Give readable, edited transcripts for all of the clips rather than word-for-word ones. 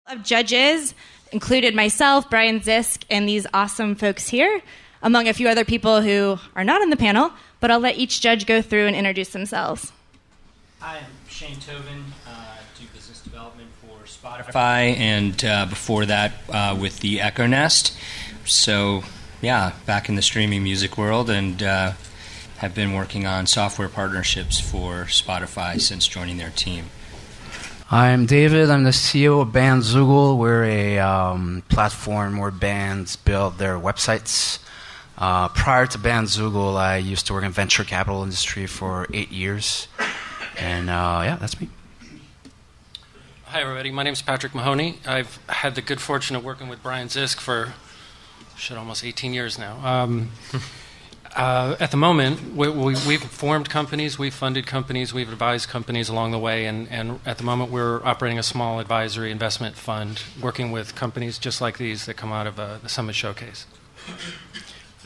Of judges included myself, Brian Zisk, and these awesome folks here, among a few other people who are not on the panel, but I'll let each judge go through and introduce themselves. Hi, I'm Shane Tobin, do business development for Spotify, and before that with the Echo Nest. So, yeah, back in the streaming music world, and have been working on software partnerships for Spotify since joining their team. I'm David. I'm the CEO of Bandzoogle. We're a platform where bands build their websites. Prior to Bandzoogle, I used to work in venture capital industry for 8 years. And yeah, that's me. Hi, everybody. My name is Patrick Mahoney. I've had the good fortune of working with Brian Zisk for almost 18 years now. At the moment, we've formed companies, we've funded companies, we've advised companies along the way, and at the moment we're operating a small advisory investment fund, working with companies just like these that come out of the Summit Showcase.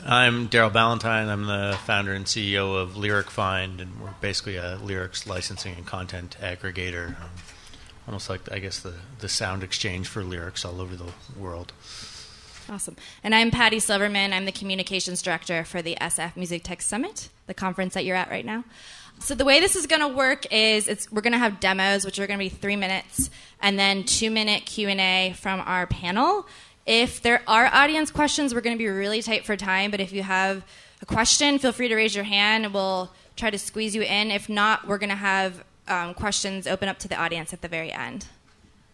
I'm Darryl Ballantyne. I'm the founder and CEO of LyricFind, and we're basically a lyrics licensing and content aggregator, almost like, I guess, the sound exchange for lyrics all over the world. Awesome. And I'm Patti Silverman. I'm the communications director for the SF MusicTech Summit, the conference that you're at right now. So the way this is going to work is we're going to have demos, which are going to be 3 minutes, and then 2-minute Q&A from our panel. If there are audience questions, we're going to be really tight for time, but if you have a question, feel free to raise your hand, and we'll try to squeeze you in. If not, we're going to have questions open up to the audience at the very end.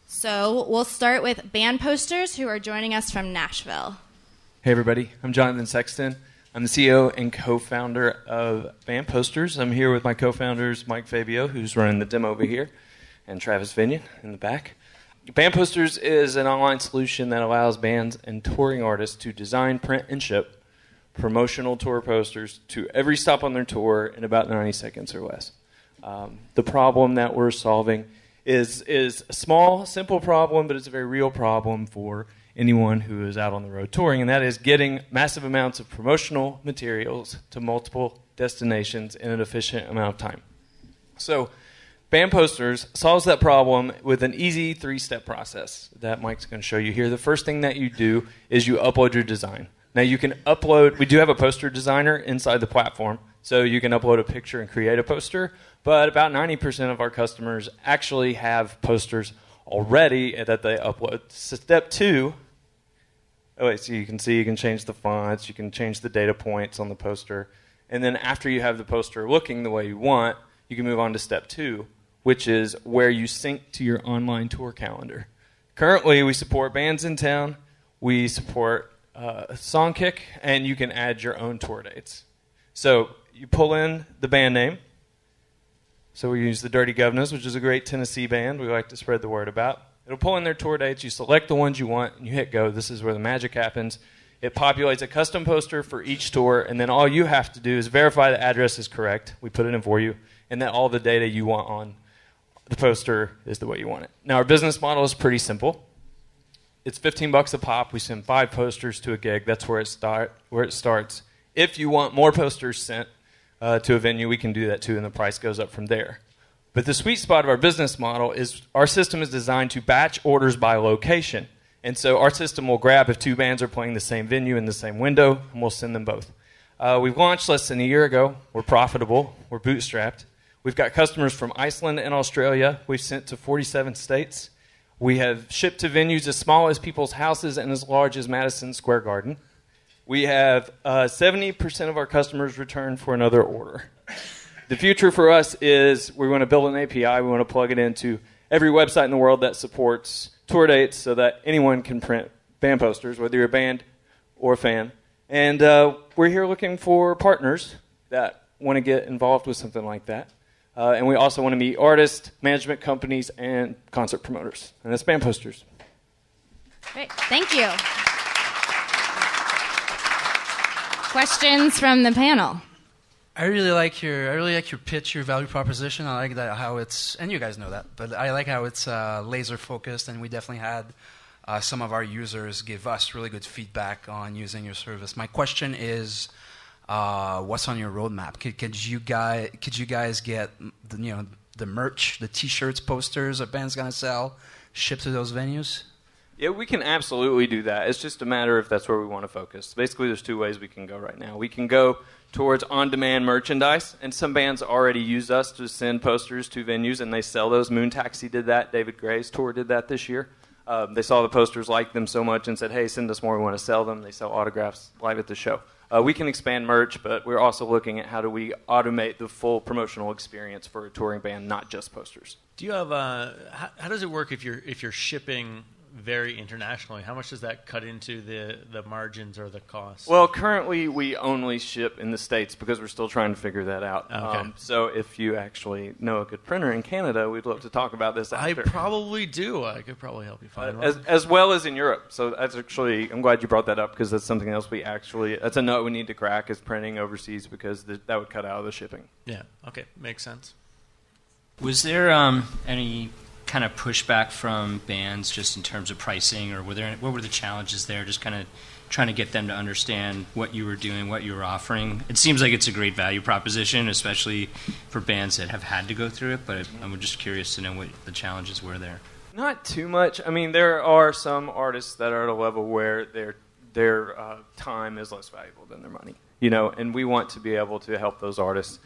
So we'll start with Bandposters, who are joining us from Nashville. Hey, everybody. I'm Jonathan Sexton. I'm the CEO and co-founder of Bandposters. I'm here with my co-founders, Mike Fabio, who's running the demo over here, and Travis Vinion in the back. Bandposters is an online solution that allows bands and touring artists to design, print, and ship promotional tour posters to every stop on their tour in about 90 seconds or less. The problem that we're solving is a small, simple problem, but it's a very real problem for anyone who is out on the road touring, and that is getting massive amounts of promotional materials to multiple destinations in an efficient amount of time. So Bandposters solves that problem with an easy 3-step process that Mike's going to show you here. The first thing that you do is you upload your design. Now you can upload, we do have a poster designer inside the platform, so you can upload a picture and create a poster, but about 90% of our customers actually have posters already that they upload. So step 2, so you can see you can change the fonts, you can change the data points on the poster, and then after you have the poster looking the way you want, you can move on to step 2, which is where you sync to your online tour calendar. Currently, we support Bands in Town, we support Songkick, and you can add your own tour dates. So you pull in the band name. So we use the Dirty Governors, which is a great Tennessee band we like to spread the word about. It'll pull in their tour dates. You select the ones you want, and you hit go. This is where the magic happens. It populates a custom poster for each tour, and then all you have to do is verify the address is correct. We put it in for you, and that all the data you want on the poster is the way you want it. Now, our business model is pretty simple. It's $15 a pop. We send 5 posters to a gig. That's where it starts. If you want more posters sent to a venue, we can do that too, and the price goes up from there. But the sweet spot of our business model is our system is designed to batch orders by location. And so our system will grab if 2 bands are playing the same venue in the same window, and we'll send them both. We've launched less than a year ago. We're profitable. We're bootstrapped. We've got customers from Iceland and Australia. We've sent to 47 states. We have shipped to venues as small as people's houses and as large as Madison Square Garden. We have 70% of our customers return for another order. The future for us is we want to build an API. We want to plug it into every website in the world that supports tour dates so that anyone can print band posters, whether you're a band or a fan. And we're here looking for partners that want to get involved with something like that. And we also want to meet artists, management companies, and concert promoters. And that's Bandposters. Great. Thank you. Questions from the panel? I really like your pitch, your value proposition. I like that how it's, and you guys know that, but I like how it's laser focused, and we definitely had some of our users give us really good feedback on using your service. My question is, what's on your roadmap? Could you guys get the merch, the T-shirts, posters a band's gonna sell, shipped to those venues? Yeah, we can absolutely do that. It's just a matter if that's where we want to focus. Basically, there's two ways we can go right now. We can go towards on-demand merchandise, and some bands already use us to send posters to venues, and they sell those. Moon Taxi did that. David Gray's tour did that this year. They saw the posters, liked them so much, and said, hey, send us more. We want to sell them. They sell autographs live at the show. We can expand merch, but we're also looking at how do we automate the full promotional experience for a touring band, not just posters. Do you have how does it work if you're shipping very internationally? How much does that cut into the margins or the costs? Well, currently we only ship in the States because we're still trying to figure that out. Okay. So if you actually know a good printer in Canada, we'd love to talk about this after. I probably do. I could probably help you find one. As well as in Europe. So that's actually, I'm glad you brought that up because that's something else that's a nut we need to crack is printing overseas because that would cut out of the shipping. Yeah. Okay. Makes sense. Was there any kind of pushback from bands just in terms of pricing, or what were the challenges there? Just kind of trying to get them to understand what you were doing, what you were offering. It seems like it's a great value proposition, especially for bands that have had to go through it. But I'm just curious to know what the challenges were there. Not too much. I mean, there are some artists that are at a level where their time is less valuable than their money, and we want to be able to help those artists.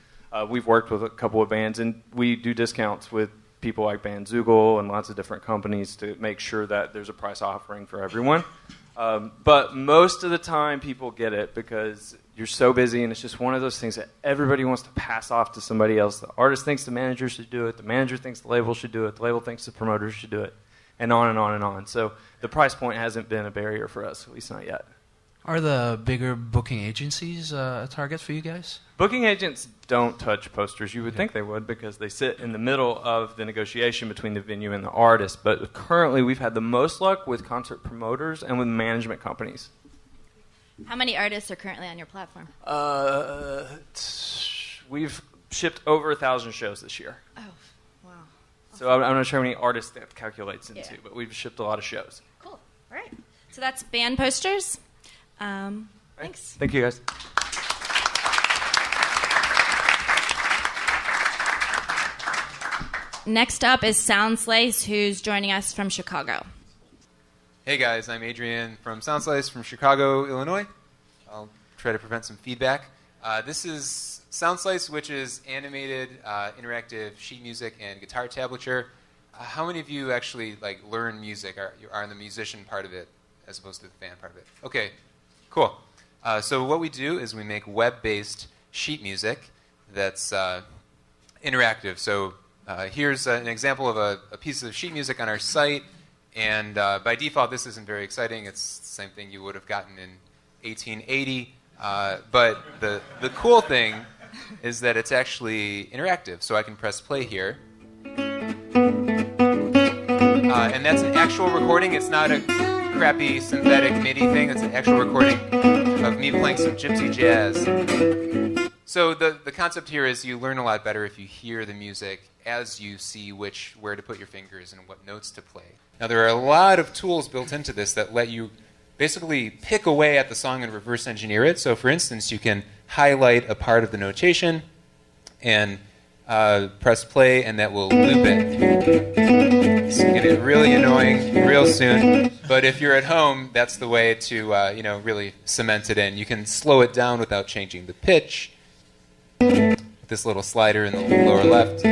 We've worked with a couple of bands, and we do discounts with people like Bandzoogle and lots of different companies to make sure that there's a price offering for everyone. But most of the time, people get it because you're so busy, and it's just one of those things that everybody wants to pass off to somebody else. The artist thinks the manager should do it. The manager thinks the label should do it. The label thinks the promoter should do it, and on and on and on. So the price point hasn't been a barrier for us, at least not yet. Are the bigger booking agencies a target for you guys? Booking agents don't touch posters. You would think they would because they sit in the middle of the negotiation between the venue and the artist. But currently we've had the most luck with concert promoters and with management companies. How many artists are currently on your platform? We've shipped over 1,000 shows this year. Oh, wow. So I'm not sure how many artists that calculates into, but we've shipped a lot of shows. Cool. All right. So that's Bandposters. Thanks. Thank you, guys. Next up is Soundslice, who's joining us from Chicago. Hey guys, I'm Adrian from Soundslice from Chicago, Illinois. I'll try to prevent some feedback. This is Soundslice, which is animated, interactive sheet music and guitar tablature. How many of you actually learn music, are in the musician part of it as opposed to the fan part of it? Okay. Cool. So what we do is we make web-based sheet music that's interactive. So here's an example of a piece of sheet music on our site. And by default, this isn't very exciting. It's the same thing you would have gotten in 1880. But the cool thing is that it's actually interactive. So I can press play here. And that's an actual recording. It's not a crappy synthetic MIDI thing. It's an actual recording of me playing some gypsy jazz. So the concept here is you learn a lot better if you hear the music as you see where to put your fingers and what notes to play. Now there are a lot of tools built into this that let you basically pick away at the song and reverse engineer it. So for instance, you can highlight a part of the notation and press play, and that will loop it. It's going to get really annoying real soon. But if you're at home, that's the way to really cement it in. You can slow it down without changing the pitch. This little slider in the lower left.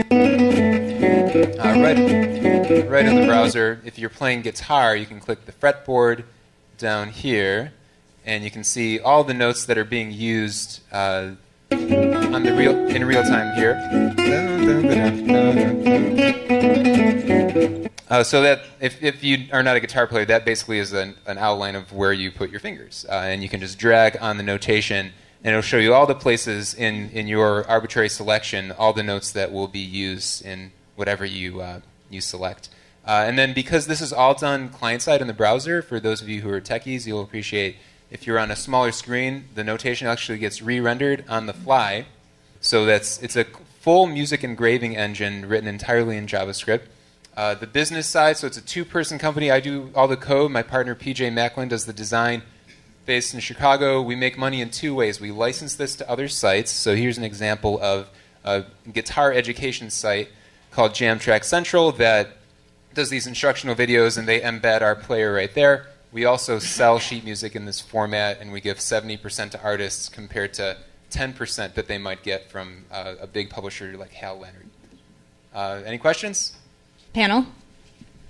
Right in the browser, if you're playing guitar, you can click the fretboard down here, and you can see all the notes that are being used in real time here. So that if you are not a guitar player, that basically is an outline of where you put your fingers, and you can just drag on the notation, and it'll show you all the places in your arbitrary selection, all the notes that will be used in whatever you select. And then because this is all done client-side in the browser, for those of you who are techies, you'll appreciate if you're on a smaller screen, the notation actually gets re-rendered on the fly. So it's a full music engraving engine written entirely in JavaScript. The business side, so it's a two-person company. I do all the code. My partner, PJ Macklin, does the design. Based in Chicago, we make money in two ways. We license this to other sites. So here's an example of a guitar education site called Jam Track Central that does these instructional videos, and they embed our player right there. We also sell sheet music in this format, and we give 70% to artists compared to 10% that they might get from a big publisher like Hal Leonard. Any questions? Panel?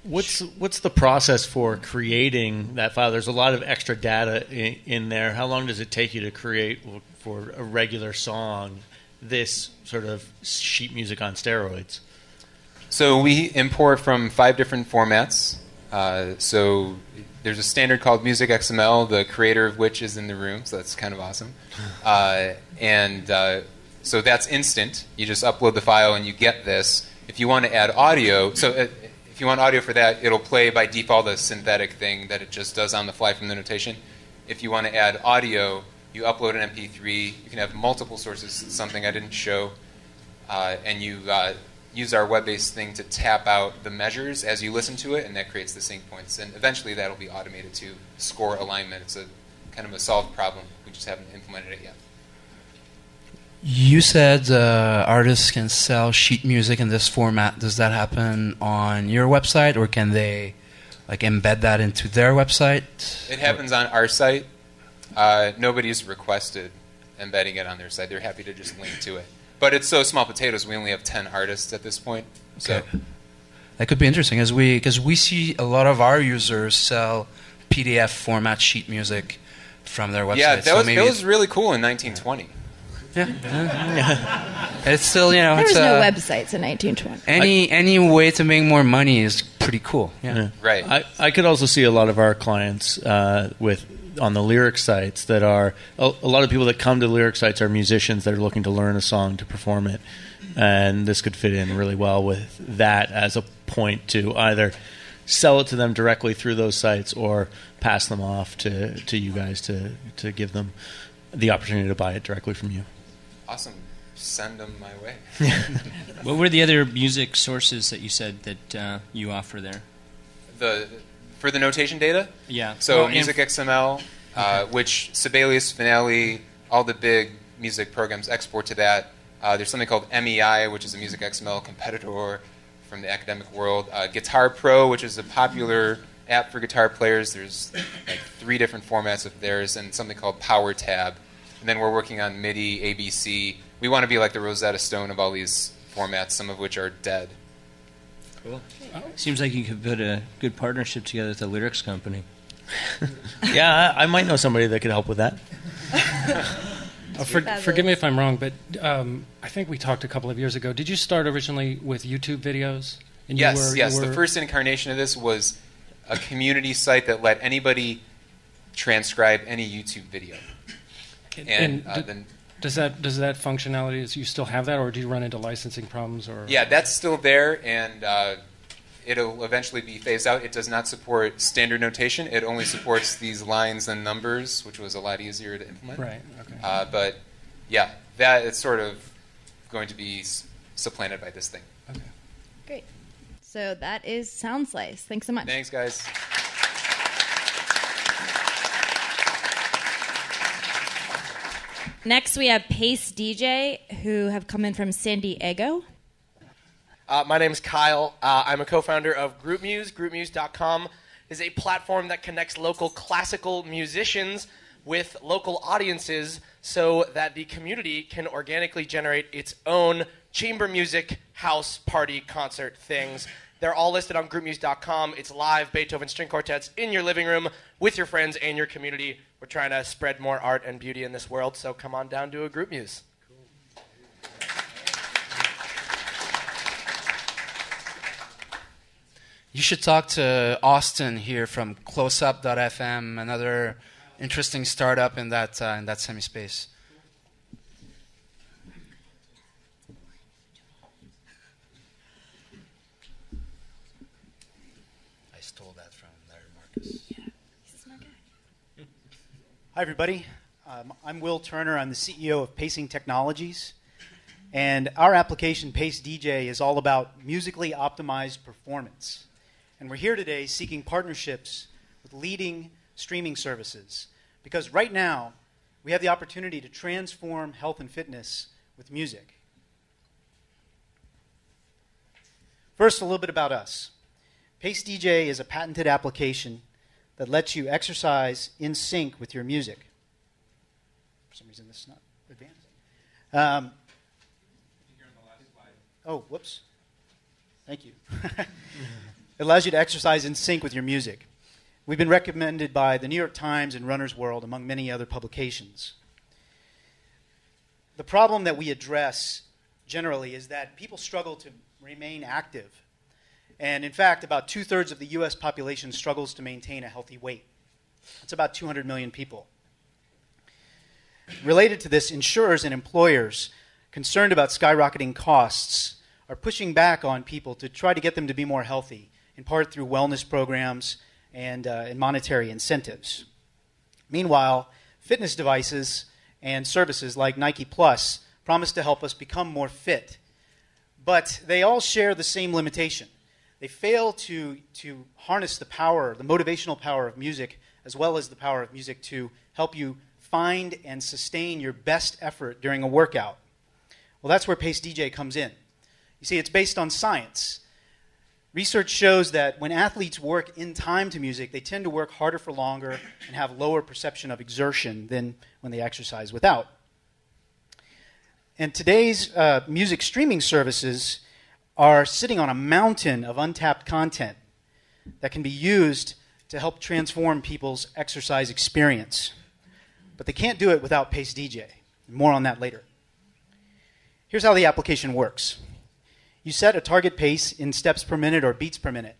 What's the process for creating that file? There's a lot of extra data in there. How long does it take you to create for a regular song this sort of sheet music on steroids? So we import from 5 different formats. So there's a standard called MusicXML, the creator of which is in the room, so that's kind of awesome. So that's instant. You just upload the file and you get this. If you want to add audio, if you want audio for that, it'll play by default a synthetic thing that it just does on the fly from the notation. If you want to add audio, you upload an MP3. You can have multiple sources, something I didn't show, and you use our web-based thing to tap out the measures as you listen to it, and that creates the sync points. And eventually that'll be automated to score alignment. It's a kind of a solved problem. We just haven't implemented it yet. You said artists can sell sheet music in this format. Does that happen on your website, or can they embed that into their website? It happens on our site. Nobody's requested embedding it on their site. They're happy to just link to it. But it's so small potatoes, we only have 10 artists at this point. So. Okay. That could be interesting, because we see a lot of our users sell PDF format sheet music from their website. Yeah, that was really cool in 1920. Yeah. It's still, There it's was no websites in 1920. Any way to make more money is pretty cool. Yeah. Right. I could also see a lot of our clients on the lyric sites that are a lot of people that come to lyric sites are musicians that are looking to learn a song to perform it, and this could fit in really well with that as a point to either sell it to them directly through those sites or pass them off to you guys to give them the opportunity to buy it directly from you. Awesome. Send them my way. What were the other music sources that you said that you offer there? For the notation data? Yeah. So MusicXML, which Sibelius, Finale, all the big music programs export to that. There's something called MEI, which is a MusicXML competitor from the academic world. Guitar Pro, which is a popular app for guitar players. There's 3 different formats of theirs, and something called Power Tab. And then we're working on MIDI, ABC. We want to be like the Rosetta Stone of all these formats, some of which are dead. Cool. Seems like you could put a good partnership together with a lyrics company. Yeah, I might know somebody that could help with that. Forgive me if I'm wrong, but I think we talked a couple of years ago. Did you start originally with YouTube videos? And yes. The first incarnation of this was a community site that let anybody transcribe any YouTube video. And then does that functionality? Do you still have that, or do you run into licensing problems? Or yeah, that's still there, and it'll eventually be phased out. It does not support standard notation. It only supports these lines and numbers, which was a lot easier to implement. Right. Okay. But yeah, that is sort of going to be supplanted by this thing. Okay. Great. So that is Soundslice. Thanks so much. Thanks, guys. Next, we have Pace DJ, who have come in from San Diego. My name is Kyle. I'm a co-founder of GroupMuse. GroupMuse.com is a platform that connects local classical musicians with local audiences so that the community can organically generate its own chamber music, house, party, concert things. They're all listed on GroupMuse.com. It's live Beethoven string quartets in your living room with your friends and your community. We're trying to spread more art and beauty in this world, so come on down to a GroupMuse. You should talk to Austin here from CloseUp.fm, another interesting startup in that semi-space. I stole that from Larry Marcus. Yeah, he's a smart guy. Hi, everybody. I'm Will Turner. I'm the CEO of Pacing Technologies. And our application, Pace DJ, is all about musically optimized performance. And we're here today seeking partnerships with leading streaming services. Because right now, we have the opportunity to transform health and fitness with music. First, a little bit about us. Pace DJ is a patented application that lets you exercise in sync with your music. For some reason, this is not advancing. Oh, whoops. Thank you. It allows you to exercise in sync with your music. We've been recommended by the New York Times and Runner's World, among many other publications. The problem that we address generally is that people struggle to remain active. And in fact, about 2/3 of the U.S. population struggles to maintain a healthy weight. It's about 200 million people. Related to this, insurers and employers concerned about skyrocketing costs are pushing back on people to try to get them to be more healthy, in part through wellness programs and monetary incentives. Meanwhile, fitness devices and services like Nike Plus promise to help us become more fit. But they all share the same limitation. They fail to harness the power, the motivational power of music, as well as the power of music to help you find and sustain your best effort during a workout. Well, that's where Pace DJ comes in. You see, it's based on science. Research shows that when athletes work in time to music, they tend to work harder for longer and have lower perception of exertion than when they exercise without. And today's music streaming services are sitting on a mountain of untapped content that can be used to help transform people's exercise experience. But they can't do it without Pace DJ. More on that later. Here's how the application works. You set a target pace in steps per minute or beats per minute,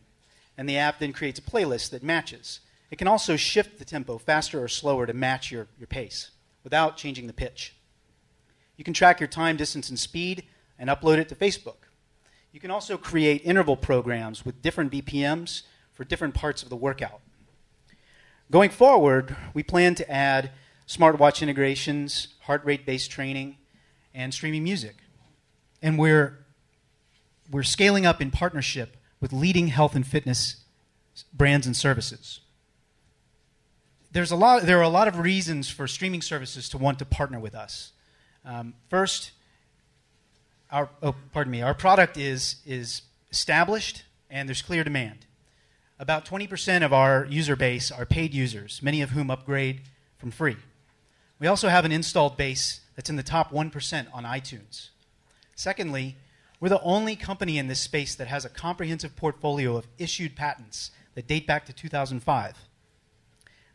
and the app then creates a playlist that matches. It can also shift the tempo faster or slower to match your pace without changing the pitch. You can track your time, distance, and speed and upload it to Facebook. You can also create interval programs with different BPMs for different parts of the workout. Going forward, we plan to add smartwatch integrations, heart rate-based training, and streaming music. And we're scaling up in partnership with leading health and fitness brands and services. There are a lot of reasons for streaming services to want to partner with us. First, our product is established and there's clear demand. About 20% of our user base are paid users, many of whom upgrade from free. We also have an installed base that's in the top 1% on iTunes. Secondly, we're the only company in this space that has a comprehensive portfolio of issued patents that date back to 2005.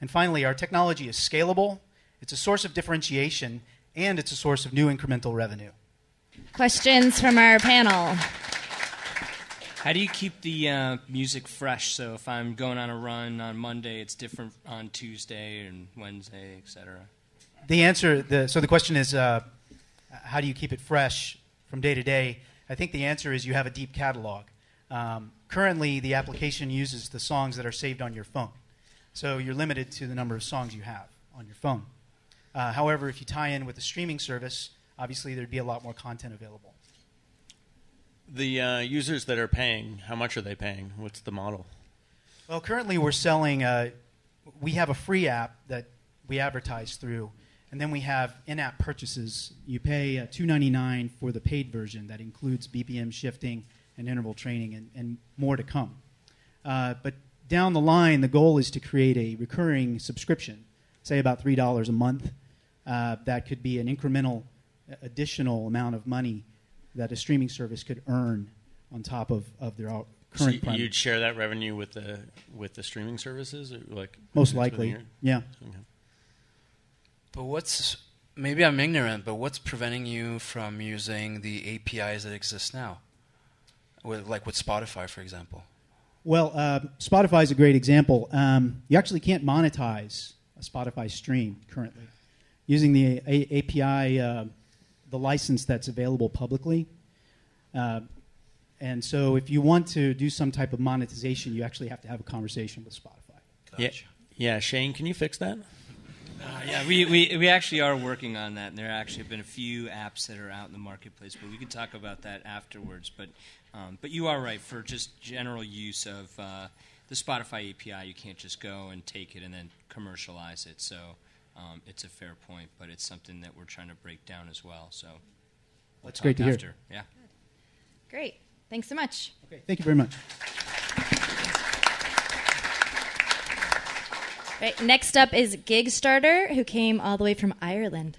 And finally, our technology is scalable, it's a source of differentiation, and it's a source of new incremental revenue. Questions from our panel. How do you keep the music fresh? So if I'm going on a run on Monday, it's different on Tuesday and Wednesday, etc. The question is, how do you keep it fresh from day to day? I think the answer is you have a deep catalog. Currently, the application uses the songs that are saved on your phone. So you're limited to the number of songs you have on your phone. However, if you tie in with a streaming service, obviously there'd be a lot more content available. The users that are paying, how much are they paying? What's the model? Well, currently we're selling, we have a free app that we advertise through, and then we have in-app purchases. You pay $2.99 for the paid version that includes BPM shifting and interval training and more to come. But down the line, the goal is to create a recurring subscription, say about $3 a month. That could be an incremental additional amount of money that a streaming service could earn on top of their current So you'd share that revenue with the streaming services? Or like most likely, yeah. Okay. But maybe I'm ignorant, but what's preventing you from using the APIs that exist now? Like with Spotify, for example. Well, Spotify is a great example. You actually can't monetize a Spotify stream currently. Using the API, the license that's available publicly. And so if you want to do some type of monetization, you actually have to have a conversation with Spotify. Gotcha. Yeah, Shane, can you fix that? Yeah, we actually are working on that, and there actually have been a few apps that are out in the marketplace, but we can talk about that afterwards. But you are right. For just general use of the Spotify API, you can't just go and take it and then commercialize it. So it's a fair point, but it's something that we're trying to break down as well. So that's great to hear. Yeah. Great. Thanks so much. Okay. Thank you very much. Right, next up is Gigstarter, who came all the way from Ireland.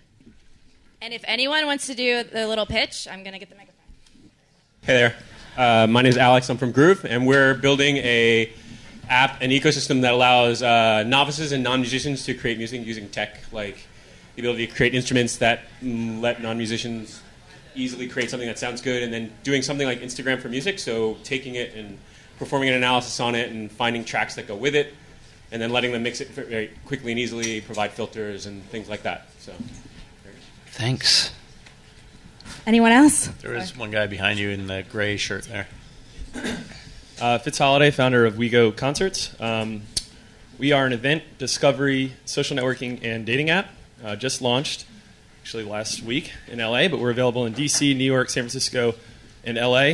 And if anyone wants to do the little pitch, I'm going to get the microphone. Hey there. My name is Alex. I'm from Groove, and we're building an ecosystem that allows novices and non-musicians to create music using tech, like the ability to create instruments that let non-musicians easily create something that sounds good, and then doing something like Instagram for music, so taking it and performing an analysis on it and finding tracks that go with it, and then letting them mix it very quickly and easily, provide filters and things like that. So, Thanks. Anyone else? There is one guy behind you in the gray shirt there. Fitz Holiday, founder of WeGo Concerts. We are an event, discovery, social networking, and dating app. Just launched, actually last week in LA, but we're available in DC, New York, San Francisco, and LA.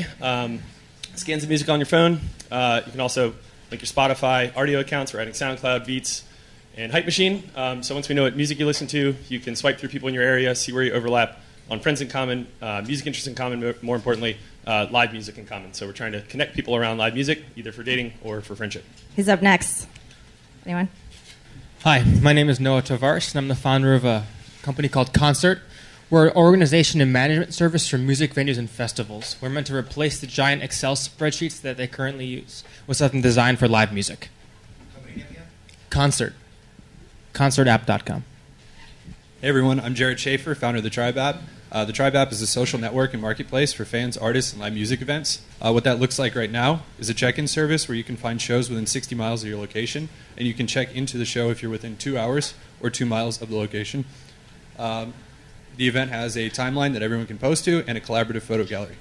Scans of music on your phone. You can also link your Spotify, audio accounts. We're adding SoundCloud, Beats, and Hype Machine. So once we know what music you listen to, you can swipe through people in your area, see where you overlap on friends in common, music interests in common, more importantly, live music in common. So we're trying to connect people around live music, either for dating or for friendship. Who's up next? Anyone? Hi, my name is Noah Tavares, and I'm the founder of a company called Phoncert. We're an organization and management service for music venues and festivals. We're meant to replace the giant Excel spreadsheets that they currently use with something designed for live music. Phoncert. Concertapp.com. Hey everyone, I'm Jared Schaefer, founder of the Tribe app. The Tribe app is a social network and marketplace for fans, artists, and live music events. What that looks like right now is a check-in service where you can find shows within 60 miles of your location, and you can check into the show if you're within 2 hours or 2 miles of the location. The event has a timeline that everyone can post to and a collaborative photo gallery.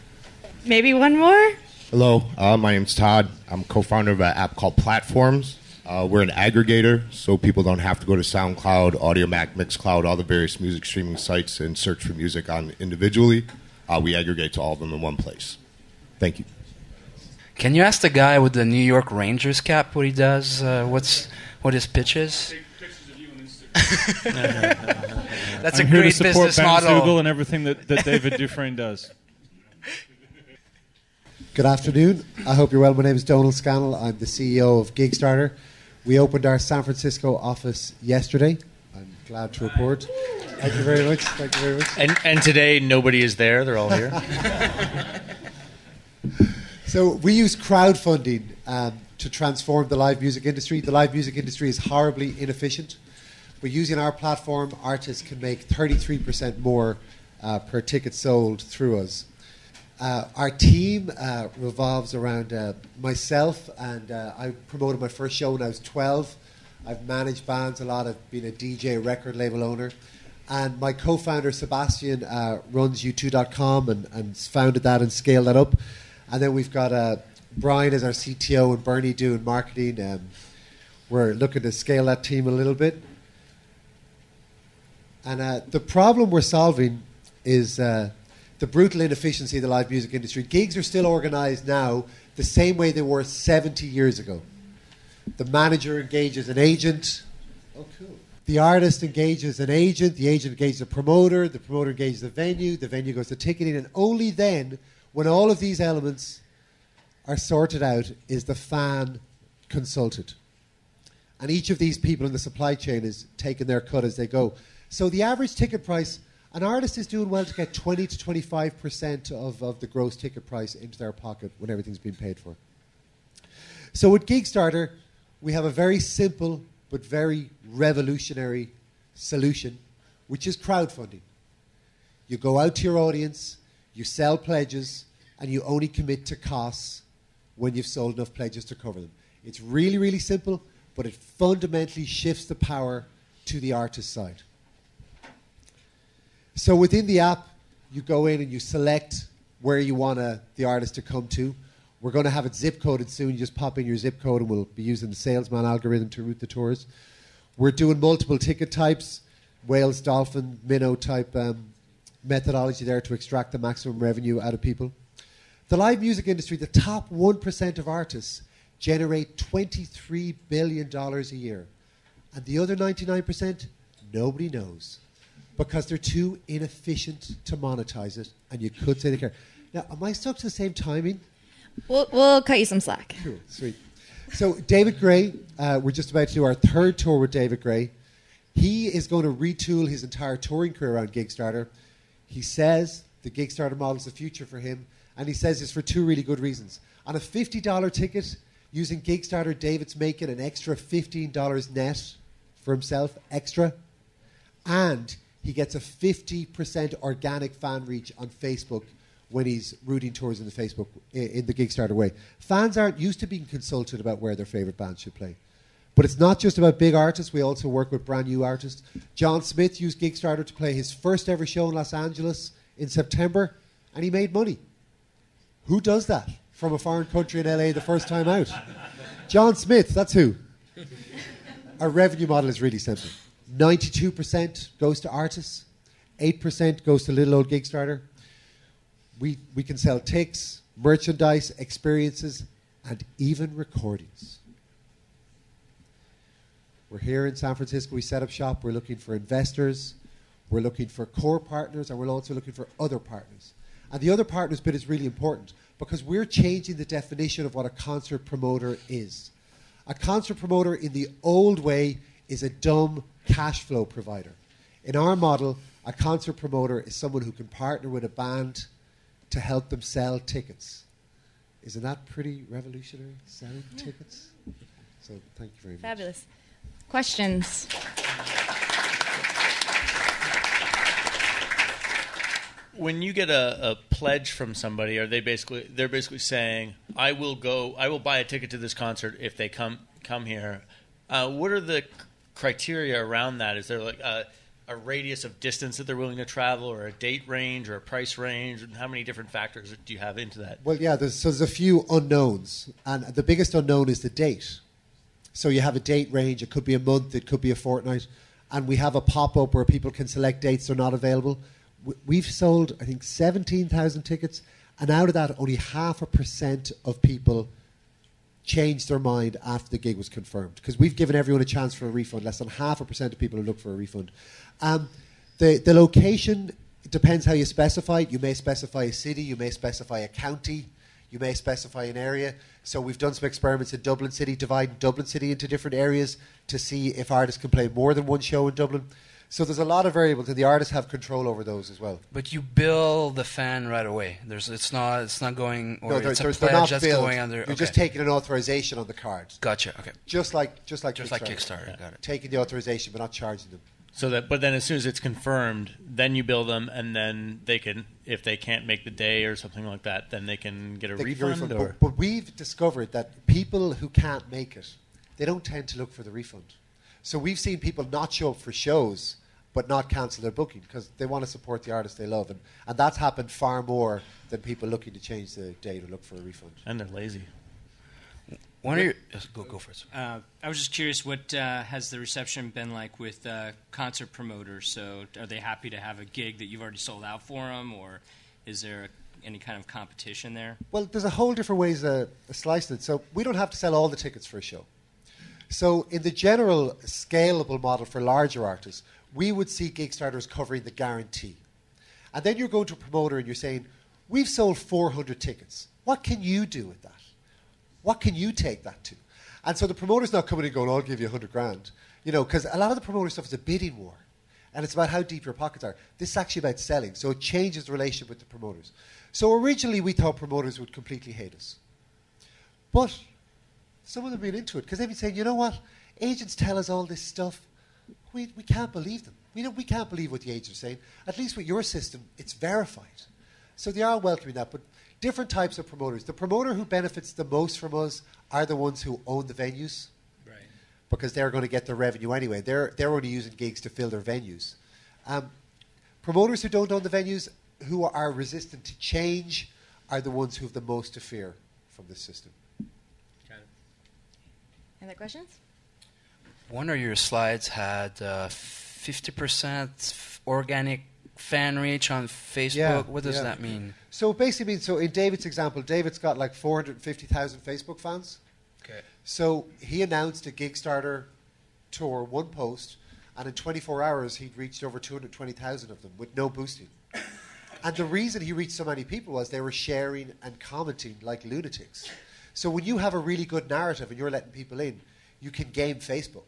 Maybe one more? Hello, my name's Todd. I'm co-founder of an app called Platforms. We're an aggregator, so people don't have to go to SoundCloud, AudioMac, Mixcloud, all the various music streaming sites and search for music on individually. We aggregate to all of them in one place. Thank you. Can you ask the guy with the New York Rangers cap what he does? What his pitch is? That's I'm a here great to support business model. Bandzoogle and everything that David Dufresne does. Good afternoon. I hope you're well. My name is Donald Scannell. I'm the CEO of Gigstarter. We opened our San Francisco office yesterday. I'm glad to report. Thank you very much. Thank you very much. And today nobody is there. They're all here. So we use crowdfunding to transform the live music industry. The live music industry is horribly inefficient. But using our platform, artists can make 33% more per ticket sold through us. Our team revolves around myself, and I promoted my first show when I was 12. I've managed bands a lot. I've been a DJ, record label owner. And my co-founder, Sebastian, runs U2.com and founded that and scaled that up. And then we've got Brian as our CTO and Bernie doing marketing. We're looking to scale that team a little bit. And the problem we're solving is the brutal inefficiency of the live music industry. Gigs are still organised now the same way they were 70 years ago. The manager engages an agent. Oh, cool. The artist engages an agent. The agent engages a promoter. The promoter engages the venue. The venue goes to ticketing. And only then, when all of these elements are sorted out, is the fan consulted. And each of these people in the supply chain is taking their cut as they go. So the average ticket price, an artist is doing well to get 20 to 25% of the gross ticket price into their pocket when everything's been paid for. So with Gigstarter, we have a very simple but very revolutionary solution, which is crowdfunding. You go out to your audience, you sell pledges, and you only commit to costs when you've sold enough pledges to cover them. It's really, really simple, but it fundamentally shifts the power to the artist side. So within the app, you go in and you select where you want the artist to come to. We're going to have it zip coded soon. You just pop in your zip code and we'll be using the salesman algorithm to route the tours. We're doing multiple ticket types, whales, dolphin, minnow type methodology there to extract the maximum revenue out of people. The live music industry, the top 1% of artists generate $23 billion a year. And the other 99%, nobody knows. Because they're too inefficient to monetize it, and you could say they care. Now, am I stuck to the same timing? We'll cut you some slack. Cool, sweet. So David Gray, we're just about to do our third tour with David Gray. He is going to retool his entire touring career around Gigstarter. He says the Gigstarter model is the future for him, and he says it's for two really good reasons. On a $50 ticket, using Gigstarter, David's making an extra $15 net for himself, extra, and he gets a 50% organic fan reach on Facebook when he's routing tours in the Gigstarter way. Fans aren't used to being consulted about where their favourite bands should play. But it's not just about big artists. We also work with brand new artists. John Smith used Gigstarter to play his first ever show in Los Angeles in September, and he made money. Who does that from a foreign country in LA the first time out? John Smith, that's who. Our revenue model is really simple. 92% goes to artists, 8% goes to little old Gigstarter. We can sell tics, merchandise, experiences, and even recordings. We're here in San Francisco. We set up shop. We're looking for investors. We're looking for core partners, and we're also looking for other partners. And the other partners bit is really important because we're changing the definition of what a concert promoter is. A concert promoter in the old way is a dumb cash flow provider. In our model, a concert promoter is someone who can partner with a band to help them sell tickets. Isn't that pretty revolutionary, selling tickets? So thank you very much. Fabulous. Questions? When you get a pledge from somebody, are they're basically saying, I will buy a ticket to this concert if they come here. What are the criteria around that? Is there like a radius of distance that they're willing to travel, or a date range, or a price range? And how many different factors do you have into that? Well, yeah, there's a few unknowns, and the biggest unknown is the date. So you have a date range. It could be a month. It could be a fortnight. And we have a pop-up where people can select dates that are not available. We've sold, I think, 17,000 tickets, and out of that, only 0.5% of people changed their mind after the gig was confirmed, because we've given everyone a chance for a refund. Less than 0.5% of people who look for a refund. The location, it depends how you specify it. You may specify a city. You may specify a county. You may specify an area. So we've done some experiments in Dublin City, dividing Dublin City into different areas to see if artists can play more than one show in Dublin. So there's a lot of variables, and the artists have control over those as well. But you bill the fan right away. It's not going, or no, it's a pledge that's going under. You're just taking an authorization on the card. Gotcha. Okay. Just like Kickstarter. Yeah. Got it. Taking the authorization, but not charging them. But then as soon as it's confirmed, then you bill them, and then they can, if they can't make the day or something like that, then they can get a refund. But we've discovered that people who can't make it, they don't tend to look for the refund. So we've seen people not show up for shows but not cancel their booking because they want to support the artist they love. And that's happened far more than people looking to change the date or look for a refund. And they're lazy. Go for it. I was just curious, what has the reception been like with concert promoters? So are they happy to have a gig that you've already sold out for them, or is there any kind of competition there? Well, there's a whole different ways of slicing it. So we don't have to sell all the tickets for a show. So in the general scalable model for larger artists, we would see Gigstarters covering the guarantee. And then you're going to a promoter and you're saying, we've sold 400 tickets. What can you do with that? What can you take that to? And so the promoter's not coming and going, I'll give you 100 grand. You know, because a lot of the promoter stuff is a bidding war. And it's about how deep your pockets are. This is actually about selling. So it changes the relationship with the promoters. So originally we thought promoters would completely hate us. But some of them have been into it because they've been saying, you know what? Agents tell us all this stuff. We can't believe them. We can't believe what the agents are saying. At least with your system, it's verified. So they are welcoming that. But different types of promoters. The promoter who benefits the most from us are the ones who own the venues. Right. Because they're going to get their revenue anyway. They're only using gigs to fill their venues. Promoters who don't own the venues, who are resistant to change, are the ones who have the most to fear from this system. Got it. Any other questions? One of your slides had 50% organic fan reach on Facebook. Yeah, what does that mean? So basically, so in David's example, David's got like 450,000 Facebook fans. Okay. So he announced a Gigstarter tour, one post, and in 24 hours he'd reached over 220,000 of them with no boosting. And the reason he reached so many people was they were sharing and commenting like lunatics. So when you have a really good narrative and you're letting people in, you can game Facebook.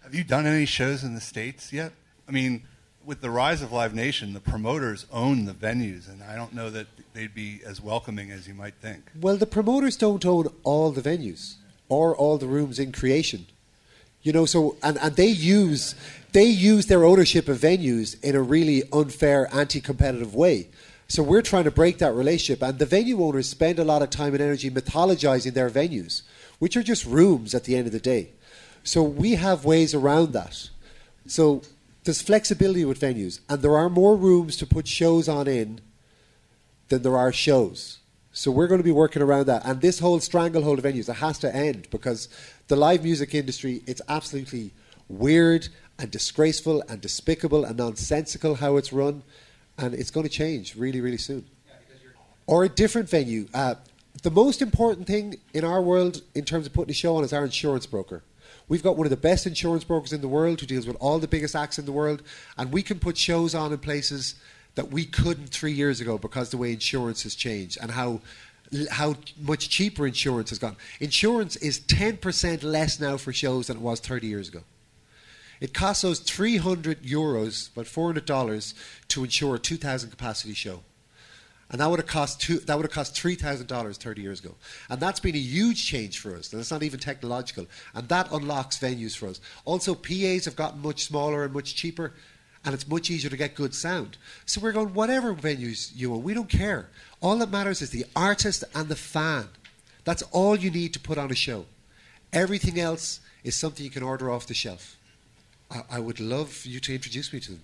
Have you done any shows in the States yet? I mean, with the rise of Live Nation, the promoters own the venues, and I don't know that they'd be as welcoming as you might think. Well, the promoters don't own all the venues or all the rooms in creation. You know, so and they use their ownership of venues in a really unfair, anti-competitive way. So we're trying to break that relationship, and the venue owners spend a lot of time and energy mythologizing their venues, which are just rooms at the end of the day. So we have ways around that. So there's flexibility with venues, and there are more rooms to put shows on in than there are shows. So we're going to be working around that. And this whole stranglehold of venues, it has to end, because the live music industry, it's absolutely weird and disgraceful and despicable and nonsensical how it's run. And it's going to change really, really soon. Or a different venue. The most important thing in our world in terms of putting a show on is our insurance broker. We've got one of the best insurance brokers in the world who deals with all the biggest acts in the world. And we can put shows on in places that we couldn't 3 years ago because the way insurance has changed and how much cheaper insurance has gotten. Insurance is 10% less now for shows than it was 30 years ago. It costs us €300, about $400, to insure a 2,000 capacity show, and that would have cost $3,000 30 years ago. And that's been a huge change for us. And it's not even technological, and that unlocks venues for us. Also, PAs have gotten much smaller and much cheaper, and it's much easier to get good sound. So we're going, whatever venues you own, we don't care. All that matters is the artist and the fan. That's all you need to put on a show. Everything else is something you can order off the shelf. I would love you to introduce me to them.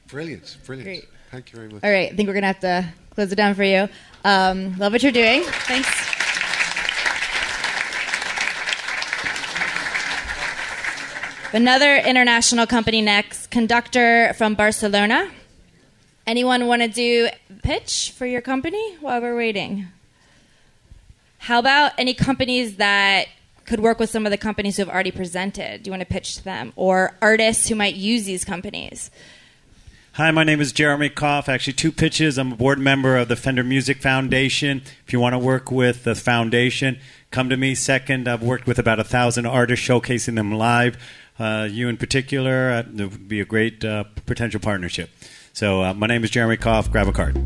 Brilliant. Great. Thank you very much. All right, I think we're going to have to close it down for you. Love what you're doing. Thanks. Another international company next, Conductor from Barcelona. Anyone want to do pitch for your company while we're waiting? How about any companies that could work with some of the companies who have already presented? Do you want to pitch to them? Or artists who might use these companies? Hi, my name is Jeremy Koff. Actually, 2 pitches. I'm a board member of the Fender Music Foundation. If you want to work with the foundation, come to me. Second, I've worked with about 1,000 artists, showcasing them live. You in particular, it would be a great potential partnership. So my name is Jeremy Koff. Grab a card.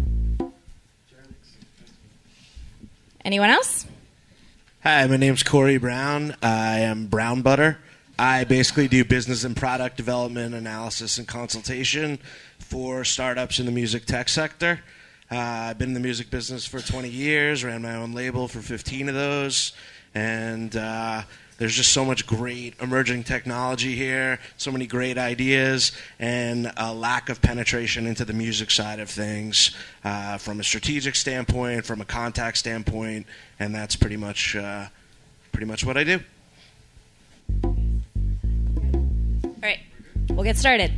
Anyone else? Hi, my name's Corey Brown. I am Brown Butter. I basically do business and product development, analysis, and consultation for startups in the music tech sector. I've been in the music business for 20 years, ran my own label for 15 of those, and there's just so much great emerging technology here, so many great ideas, and a lack of penetration into the music side of things from a strategic standpoint, from a contact standpoint, and that's pretty much what I do. All right, we'll get started.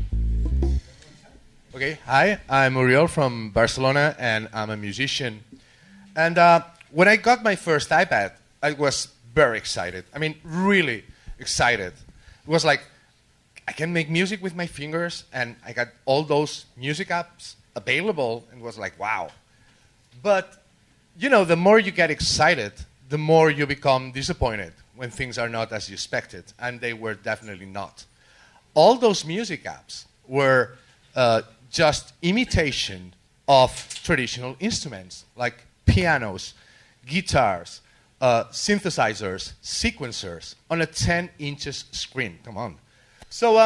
Okay, hi, I'm Uriel from Barcelona, and I'm a musician. And when I got my first iPad, I was very excited. I mean, really excited. It was like, I can make music with my fingers, and I got all those music apps available, and it was like, wow. But, you know, the more you get excited, the more you become disappointed when things are not as you expected, and they were definitely not. All those music apps were just imitation of traditional instruments, like pianos, guitars, synthesizers, sequencers on a 10-inch screen. Come on. So,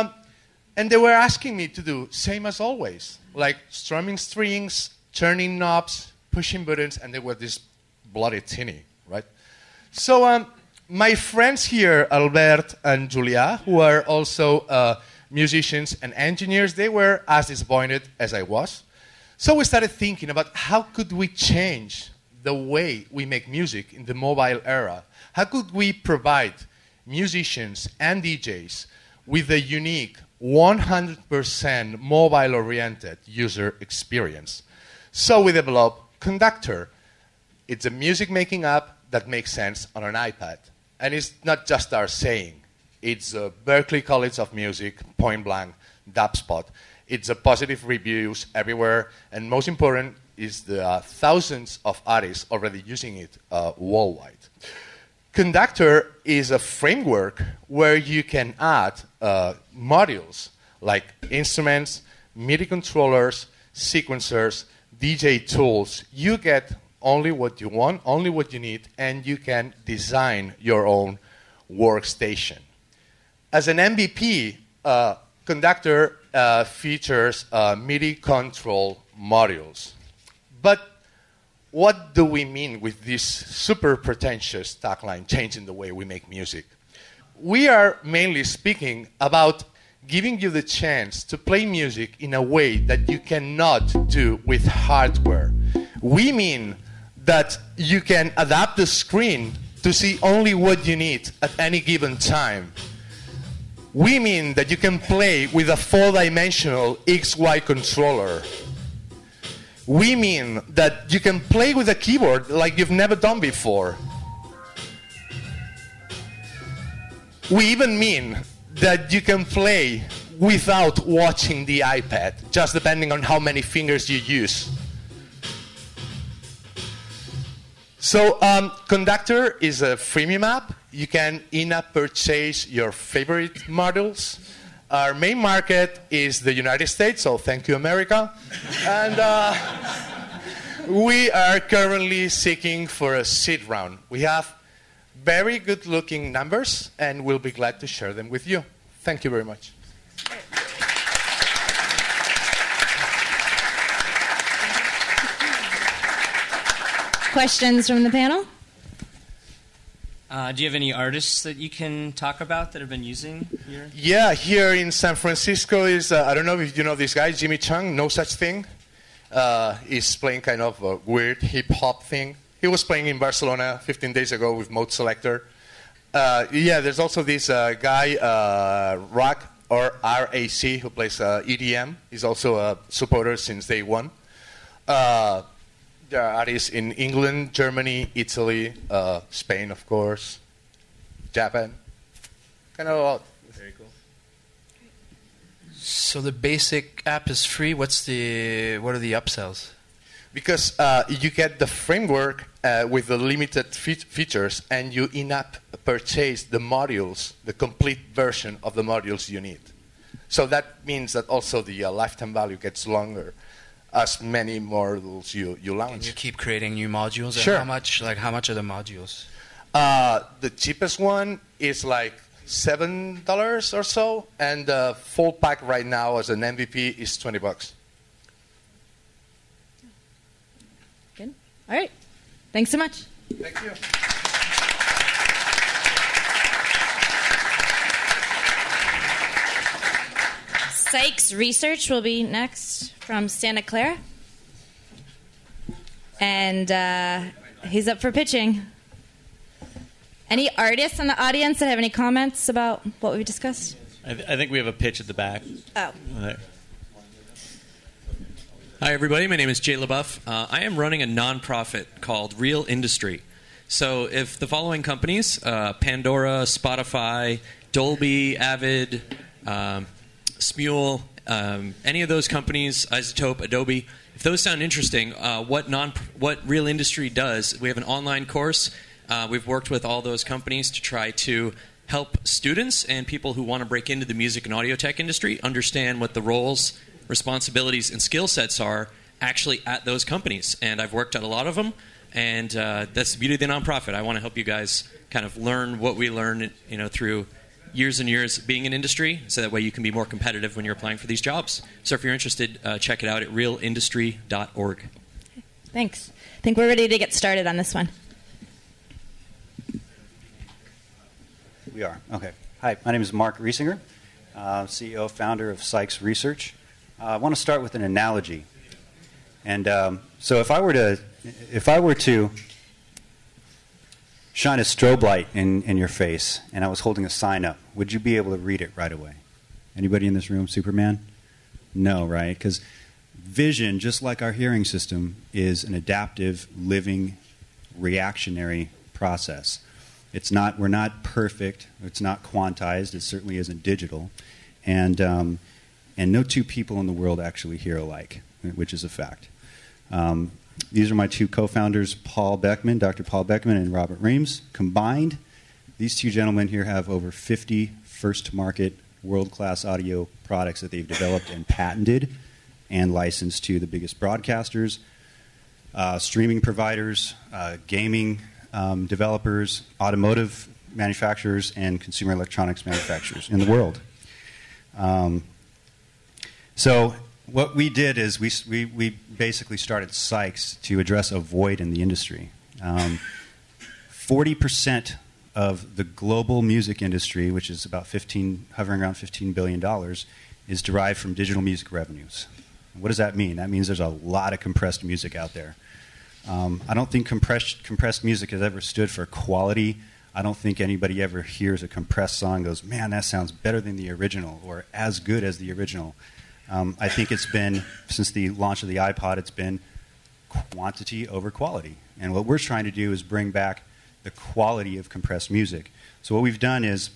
and they were asking me to do same as always, like strumming strings, turning knobs, pushing buttons, and they were this bloody tinny, right? So my friends here, Albert and Julia, who are also musicians and engineers, they were as disappointed as I was. So we started thinking about how could we change the way we make music in the mobile era. How could we provide musicians and DJs with a unique 100% mobile-oriented user experience? So we developed Conductor. It's a music-making app that makes sense on an iPad. And it's not just our saying. It's Berklee College of Music, Point Blank, DubSpot. It's positive reviews everywhere. And most important, is the thousands of artists already using it worldwide. Conductor is a framework where you can add modules like instruments, MIDI controllers, sequencers, DJ tools. You get only what you want, only what you need, and you can design your own workstation. As an MVP, Conductor features MIDI control modules. But what do we mean with this super pretentious tagline, changing the way we make music? We are mainly speaking about giving you the chance to play music in a way that you cannot do with hardware. We mean that you can adapt the screen to see only what you need at any given time. We mean that you can play with a 4-dimensional XY controller. We mean that you can play with a keyboard like you've never done before. We even mean that you can play without watching the iPad, just depending on how many fingers you use. So Conductor is a freemium app. You can in-app purchase your favorite modules. Our main market is the United States, so thank you, America. And we are currently seeking for a seed round. We have very good-looking numbers, and we'll be glad to share them with you. Thank you very much. Questions from the panel? Do you have any artists that you can talk about that have been using your... Yeah, here in San Francisco is, I don't know if you know this guy, Jimmy Chung, No Such Thing. He's playing kind of a weird hip-hop thing. He was playing in Barcelona 15 days ago with Mode Selector. Yeah, there's also this guy, Rock, or RAC, who plays EDM. He's also a supporter since day one. There are artists in England, Germany, Italy, Spain, of course, Japan. Kind of a lot. Very cool. So the basic app is free. What are the upsells? Because you get the framework with the limited features, and you in-app purchase the modules, the complete version of the modules you need. So that means that also the lifetime value gets longer as many modules you launch. And you keep creating new modules? Sure. And how much are the modules? The cheapest one is like $7 or so, and the full pack right now as an MVP is $20. Good. All right. Thanks so much. Thank you. Psyx Research will be next from Santa Clara. And he's up for pitching. Any artists in the audience that have any comments about what we discussed? I think we have a pitch at the back. Oh. Hi, everybody. My name is Jay LaBeouf. I am running a nonprofit called Real Industry. So if the following companies, Pandora, Spotify, Dolby, Avid, Smule, any of those companies, Isotope, Adobe, if those sound interesting, what Real Industry does, we have an online course. We've worked with all those companies to try to help students and people who want to break into the music and audio tech industry understand what the roles, responsibilities, and skill sets are actually at those companies. And I've worked at a lot of them, and that's the beauty of the nonprofit. I want to help you guys kind of learn what we learn, through years and years being in industry, so that way you can be more competitive when you're applying for these jobs. So if you're interested, check it out at realindustry.org. Thanks. I think we're ready to get started on this one. We are. Okay. Hi, my name is Mark Riesinger, CEO, founder of Psyx Research. I want to start with an analogy. And so if I were to shine a strobe light in your face and I was holding a sign up, would you be able to read it right away? Anybody in this room, Superman? No, right? Because vision, just like our hearing system, is an adaptive, living, reactionary process. We're not perfect. It's not quantized. It certainly isn't digital. And no two people in the world actually hear alike, which is a fact. These are my two co-founders, Dr. Paul Beckman and Robert Reams. Combined, these two gentlemen here have over 50 first-to-market world-class audio products that they've developed and patented and licensed to the biggest broadcasters, streaming providers, gaming developers, automotive manufacturers, and consumer electronics manufacturers in the world. So what we did is we basically started Psyx to address a void in the industry. 40% of the global music industry, which is about hovering around $15 billion, is derived from digital music revenues. What does that mean? That means there's a lot of compressed music out there. I don't think compressed music has ever stood for quality. I don't think anybody ever hears a compressed song and goes, man, that sounds better than the original or as good as the original. I think it's been, since the launch of the iPod, it's been quantity over quality. And what we're trying to do is bring back the quality of compressed music. So what we've done is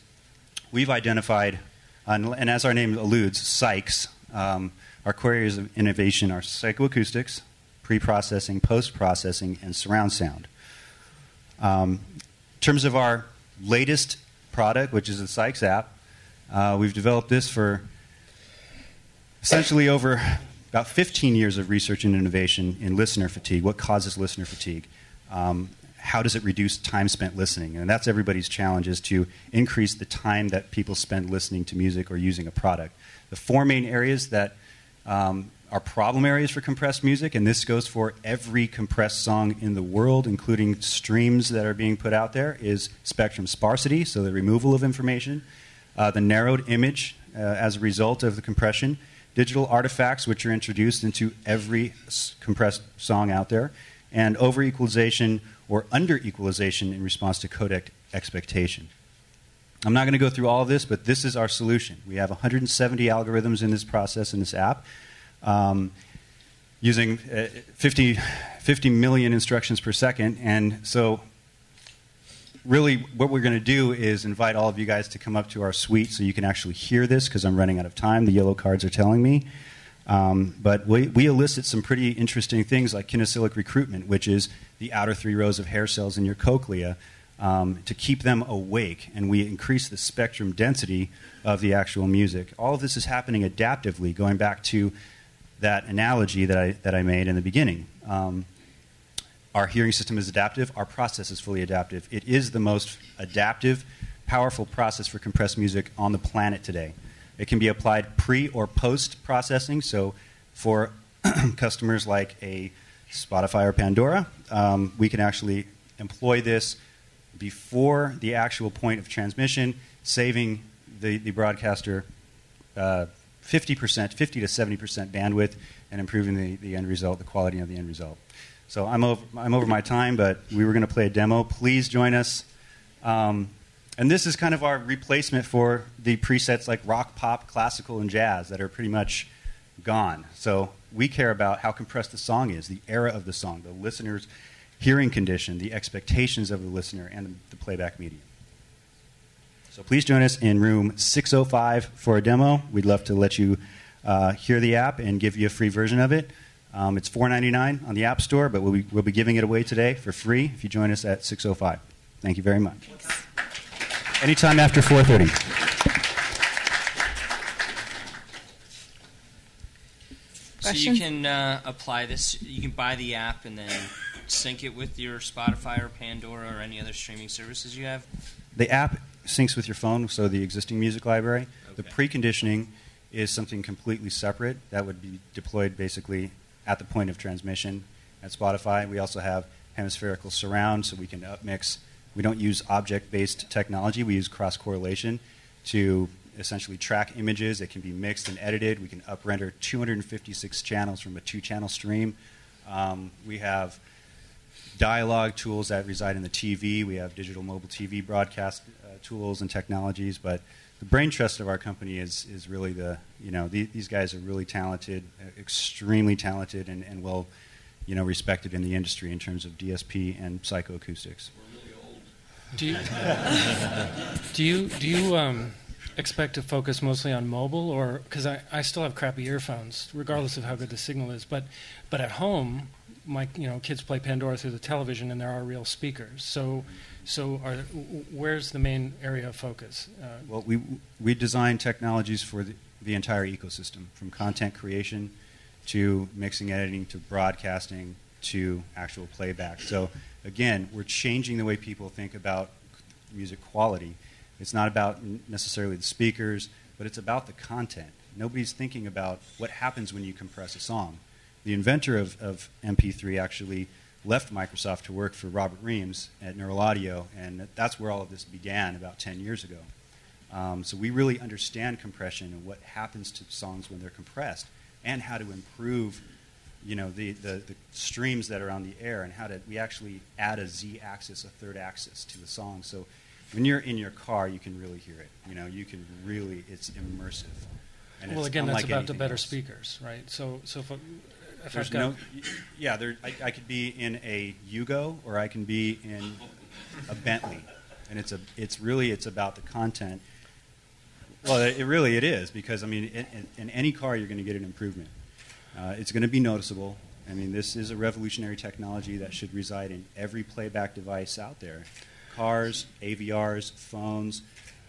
we've identified, and as our name alludes, Psyx, our core areas of innovation are psychoacoustics, pre-processing, post-processing, and surround sound. In terms of our latest product, which is the Psyx app, we've developed this for essentially over about 15 years of research and innovation in listener fatigue. What causes listener fatigue? How does it reduce time spent listening? And that's everybody's challenge, is to increase the time that people spend listening to music or using a product. The four main areas that are problem areas for compressed music, and this goes for every compressed song in the world, including streams that are being put out there, is spectrum sparsity, so the removal of information, the narrowed image as a result of the compression, digital artifacts which are introduced into every compressed song out there, and over-equalization or under-equalization in response to codec expectation. I'm not going to go through all of this, but this is our solution. We have 170 algorithms in this process, in this app, using 50 million instructions per second. And so really what we're going to do is invite all of you guys to come up to our suite so you can actually hear this, because I'm running out of time. The yellow cards are telling me. But we elicit some pretty interesting things like kinesilic recruitment, which is the outer 3 rows of hair cells in your cochlea, to keep them awake, and we increase the spectrum density of the actual music. All of this is happening adaptively, going back to that analogy that I made in the beginning. Our hearing system is adaptive. Our process is fully adaptive. It is the most adaptive, powerful process for compressed music on the planet today. It can be applied pre- or post-processing. So for customers like a Spotify or Pandora, we can actually employ this before the actual point of transmission, saving the broadcaster 50% to 70% bandwidth, and improving the end result, the quality of the end result. So I'm over my time, but we were going to play a demo. Please join us. And this is kind of our replacement for the presets like rock, pop, classical, and jazz that are pretty much gone. So we care about how compressed the song is, the era of the song, the listener's hearing condition, the expectations of the listener, and the playback medium. So please join us in room 605 for a demo. We'd love to let you hear the app and give you a free version of it. It's $4.99 on the App Store, but we'll be giving it away today for free if you join us at 605. Thank you very much. Thanks. Anytime after 4:30. So you can apply this. You can buy the app and then sync it with your Spotify or Pandora or any other streaming services you have? The app syncs with your phone, so the existing music library. Okay. The preconditioning is something completely separate that would be deployed basically at the point of transmission at Spotify. We also have hemispherical surround, so we can upmix. We don't use object-based technology. We use cross-correlation to essentially track images. It can be mixed and edited. We can up-render 256 channels from a 2-channel stream. We have dialogue tools that reside in the TV. We have digital mobile TV broadcast tools and technologies. But the brain trust of our company is really these guys are really talented, extremely talented, and well, respected in the industry in terms of DSP and psychoacoustics. Do you expect to focus mostly on mobile, or because I still have crappy earphones, regardless of how good the signal is, but at home, kids play Pandora through the television, and there are real speakers. So where's the main area of focus? Well, we design technologies for the entire ecosystem, from content creation to mixing, editing, to broadcasting, to actual playback. So again, we're changing the way people think about music quality. It's not about necessarily the speakers, but it's about the content. Nobody's thinking about what happens when you compress a song. The inventor of MP3 actually left Microsoft to work for Robert Reams at Neural Audio, and that's where all of this began about 10 years ago. So we really understand compression and what happens to songs when they're compressed, and how to improve, the streams that are on the air, and we actually add a Z-axis, a third axis to the song. So when you're in your car, you can really hear it. It's immersive. And well, it's again, that's unlike about the anything better else. speakers, right? So if There's I've got... I could be in a Yugo, or I can be in a Bentley, and it's about the content. Well, it is, because in any car you're going to get an improvement. It's going to be noticeable. This is a revolutionary technology that should reside in every playback device out there: cars, AVRs, phones,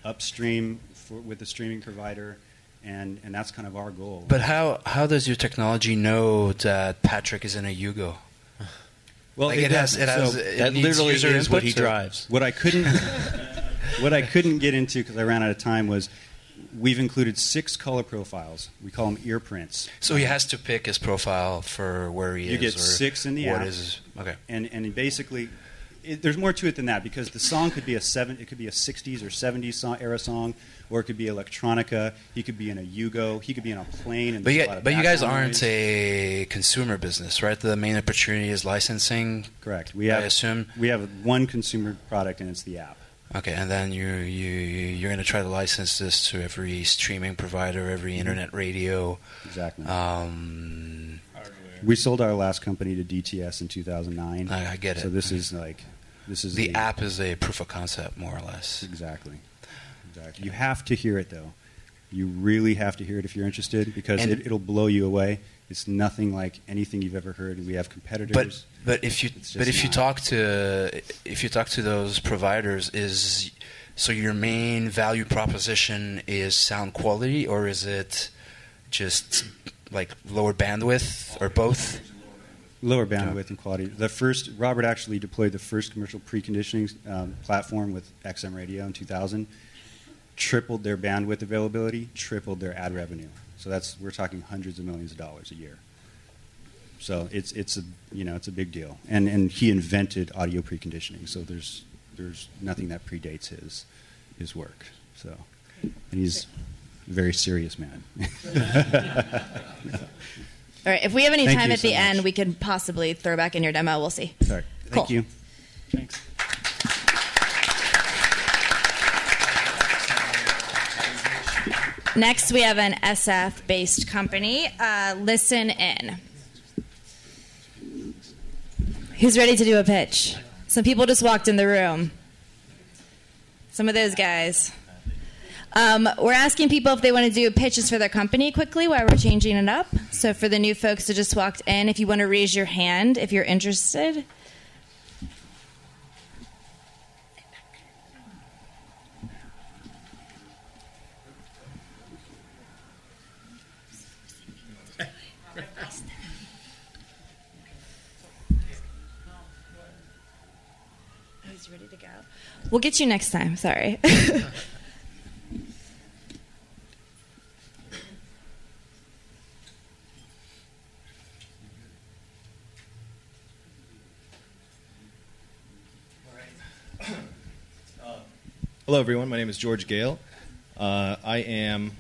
upstream with the streaming provider. And that's kind of our goal. But how does your technology know that Patrick is in a Yugo? Well, it literally is what he drives. What I couldn't get into, because I ran out of time, was we've included 6 color profiles. We call them ear prints. So he has to pick his profile for where he is. You get 6 in the app. Okay. And basically, there's more to it than that, because the song could be a 60s or 70s era song, or it could be electronica. He could be in a Yugo. He could be in a plane. And but you guys aren't a consumer business, right? The main opportunity is licensing. Correct. I assume we have one consumer product, and it's the app. Okay, and then you're going to try to license this to every streaming provider, every internet radio. Exactly. We sold our last company to DTS in 2009. I get it. So this is the app is a proof of concept, more or less. Exactly. You have to hear it, though. You really have to hear it if you're interested, because it'll blow you away. It's nothing like anything you've ever heard. We have competitors. But if you talk to those providers, so your main value proposition is sound quality, or is it just like lower bandwidth, or both? Lower bandwidth and quality. Robert actually deployed the first commercial preconditioning platform with XM Radio in 2000. Tripled their bandwidth availability, tripled their ad revenue. So we're talking hundreds of millions of dollars a year. So it's a big deal. And he invented audio preconditioning. So there's nothing that predates his work. So, and he's a very serious man. All right. If we have any Thank time you at the so end, much. we could possibly throw back in your demo. We'll see. Sorry. Cool. Thank you. Thanks. Next, we have an SF-based company, ListenIn. Who's ready to do a pitch? Some people just walked in the room. Some of those guys. We're asking people if they want to do pitches for their company quickly while we're changing it up. So for the new folks that just walked in, if you want to raise your hand if you're interested. He's ready to go. We'll get you next time. Sorry. Hello, everyone. My name is George Gale. I am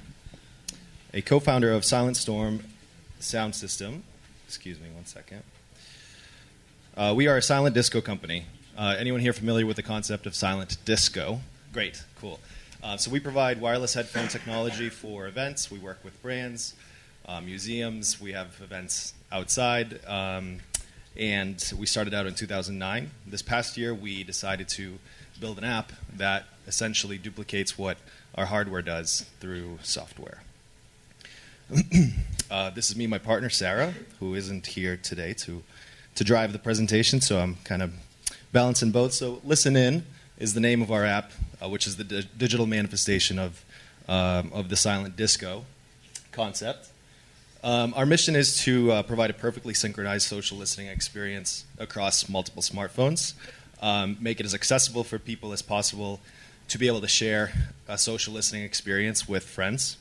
a co-founder of Silent Storm Sound System. Excuse me one second. We are a silent disco company. Anyone here familiar with the concept of silent disco? Great, cool. So we provide wireless headphone technology for events. We work with brands, museums. We have events outside. And we started out in 2009. This past year, we decided to build an app that essentially duplicates what our hardware does through software. This is me and my partner, Sarah, who isn't here today to to drive the presentation, so I'm kind of balancing both. So ListenIn is the name of our app, which is the digital manifestation of the silent disco concept. Our mission is to provide a perfectly synchronized social listening experience across multiple smartphones, make it as accessible for people as possible to be able to share a social listening experience with friends,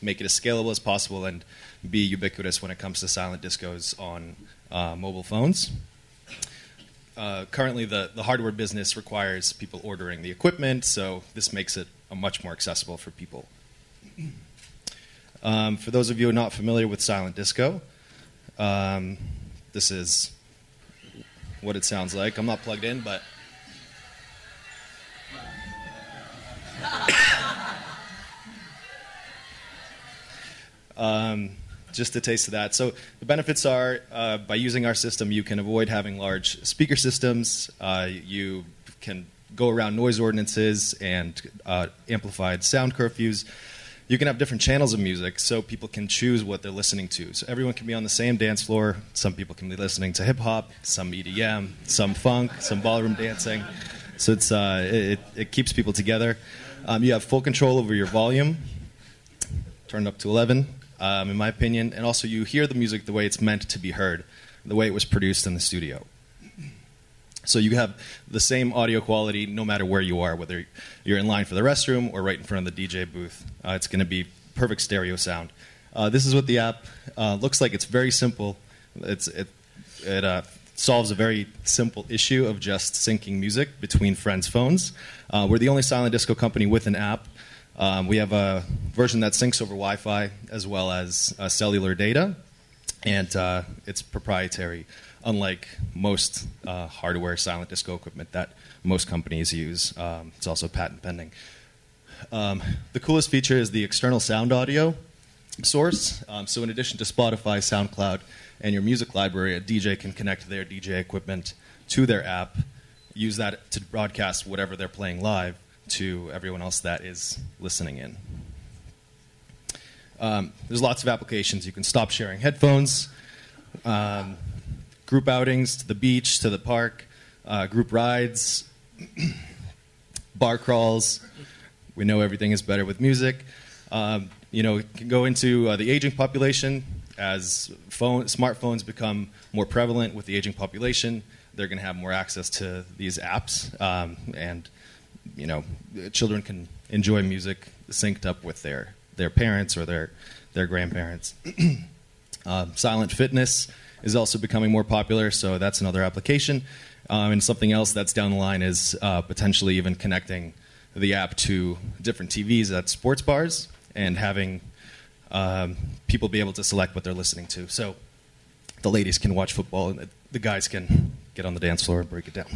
make it as scalable as possible, and be ubiquitous when it comes to silent discos on mobile phones. Currently, the hardware business requires people ordering the equipment, so this makes it much more accessible for people. For those of you who are not familiar with silent disco, this is what it sounds like. I'm not plugged in, but just a taste of that. So the benefits are, by using our system, you can avoid having large speaker systems. You can go around noise ordinances and amplified sound curfews. You can have different channels of music, so people can choose what they're listening to. So everyone can be on the same dance floor. Some people can be listening to hip-hop, some EDM, some funk, some ballroom dancing. So it keeps people together. You have full control over your volume, turned up to 11, in my opinion. And also you hear the music the way it's meant to be heard, the way it was produced in the studio. So you have the same audio quality no matter where you are, whether you're in line for the restroom or right in front of the DJ booth. It's going to be perfect stereo sound. This is what the app looks like. It's very simple. It solves a very simple issue of just syncing music between friends' phones. We're the only silent disco company with an app. We have a version that syncs over Wi-Fi as well as cellular data, and it's proprietary, unlike most hardware silent disco equipment that most companies use. It's also patent pending. The coolest feature is the external sound audio source. So in addition to Spotify, SoundCloud, and your music library, a DJ can connect their DJ equipment to their app, use that to broadcast whatever they're playing live to everyone else that is listening in. There's lots of applications. You can stop sharing headphones, group outings to the beach, to the park, group rides, bar crawls. We know everything is better with music. It can go into the aging population. As smartphones become more prevalent with the aging population, they're going to have more access to these apps, and children can enjoy music synced up with their parents or their grandparents. Silent fitness is also becoming more popular, so that's another application. And something else that's down the line is potentially even connecting the app to different TVs at sports bars and having people be able to select what they're listening to. So the ladies can watch football and the guys can get on the dance floor and break it down.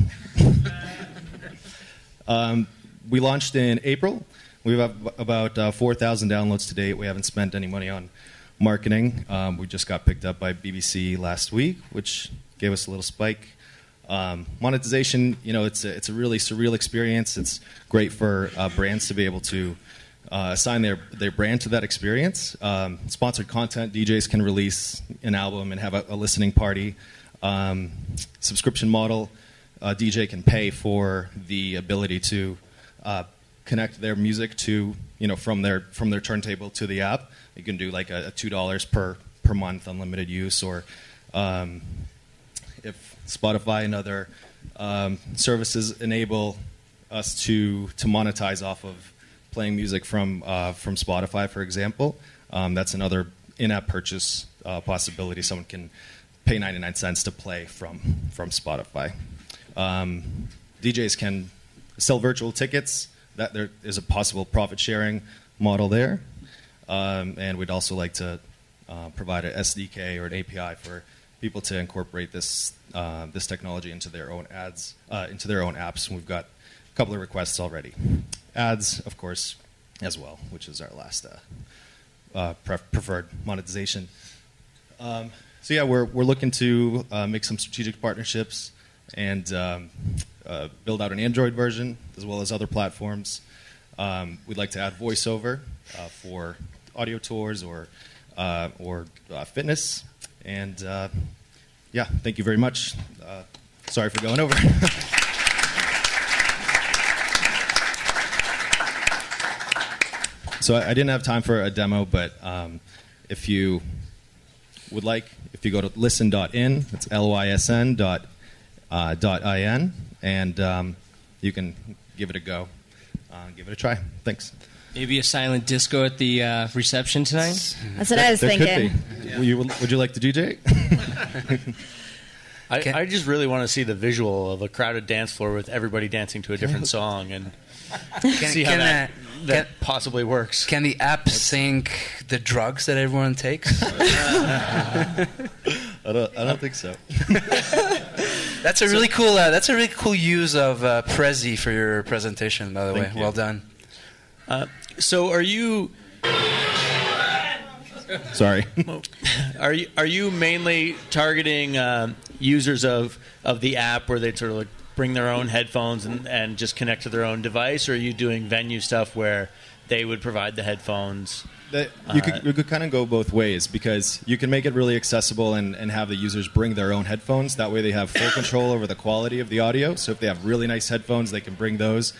We launched in April. We have about 4,000 downloads to date. We haven't spent any money on marketing. We just got picked up by BBC last week, which gave us a little spike. Monetization, it's a really surreal experience. It's great for brands to be able to assign their brand to that experience. Sponsored content, DJs can release an album and have a listening party. Subscription model, DJ can pay for the ability to connect their music to, from their turntable to the app. You can do like a $2 per month unlimited use, or if Spotify and other services enable us to monetize off of playing music from Spotify, for example, that's another in-app purchase possibility. Someone can pay 99 cents to play from Spotify. DJs can sell virtual tickets. That there is a possible profit-sharing model there. And we'd also like to provide an SDK or an API for people to incorporate this technology into their own apps. And we've got a couple of requests already. Ads, of course, as well, which is our last preferred monetization. So yeah, we're looking to make some strategic partnerships and build out an Android version as well as other platforms. We'd like to add voiceover for audio tours or fitness, and yeah, thank you very much. Sorry for going over. So I didn't have time for a demo, but if you would like, if you go to lysn.in, it's lysn.in, and you can give it a go. Give it a try. Thanks. Maybe a silent disco at the reception tonight? That's what I was thinking. Could be. Would you like to DJ? I just really want to see the visual of a crowded dance floor with everybody dancing to a different song and see how that possibly works. Can the app sync the drugs that everyone takes? I don't think so. That's a really cool. That's a really cool use of Prezi for your presentation. By the way, well done. So, are you? Sorry. Are you mainly targeting users of the app where they sort of like bring their own headphones and just connect to their own device, or are you doing venue stuff where they would provide the headphones? You could kind of go both ways, because you can make it really accessible and have the users bring their own headphones. That way they have full control over the quality of the audio. So if they have really nice headphones, they can bring those.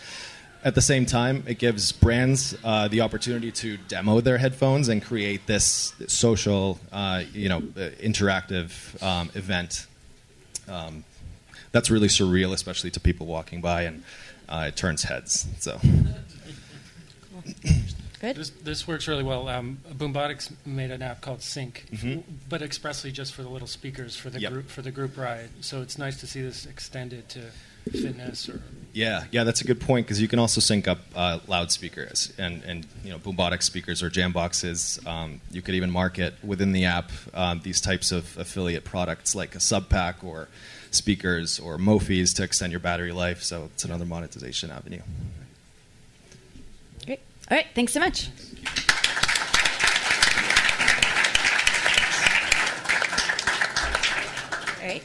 At the same time, it gives brands the opportunity to demo their headphones and create this social, interactive event. That's really surreal, especially to people walking by, and it turns heads. So. Good. This works really well. Boombotics made an app called Sync, but expressly just for the little speakers for the group ride. So it's nice to see this extended to fitness or. Yeah, that's a good point, because you can also sync up loudspeakers and Boombotics speakers or jam boxes. You could even market within the app these types of affiliate products like a sub pack or speakers or Mophis to extend your battery life. So it's another monetization avenue. Great. All right. Thanks so much. All right.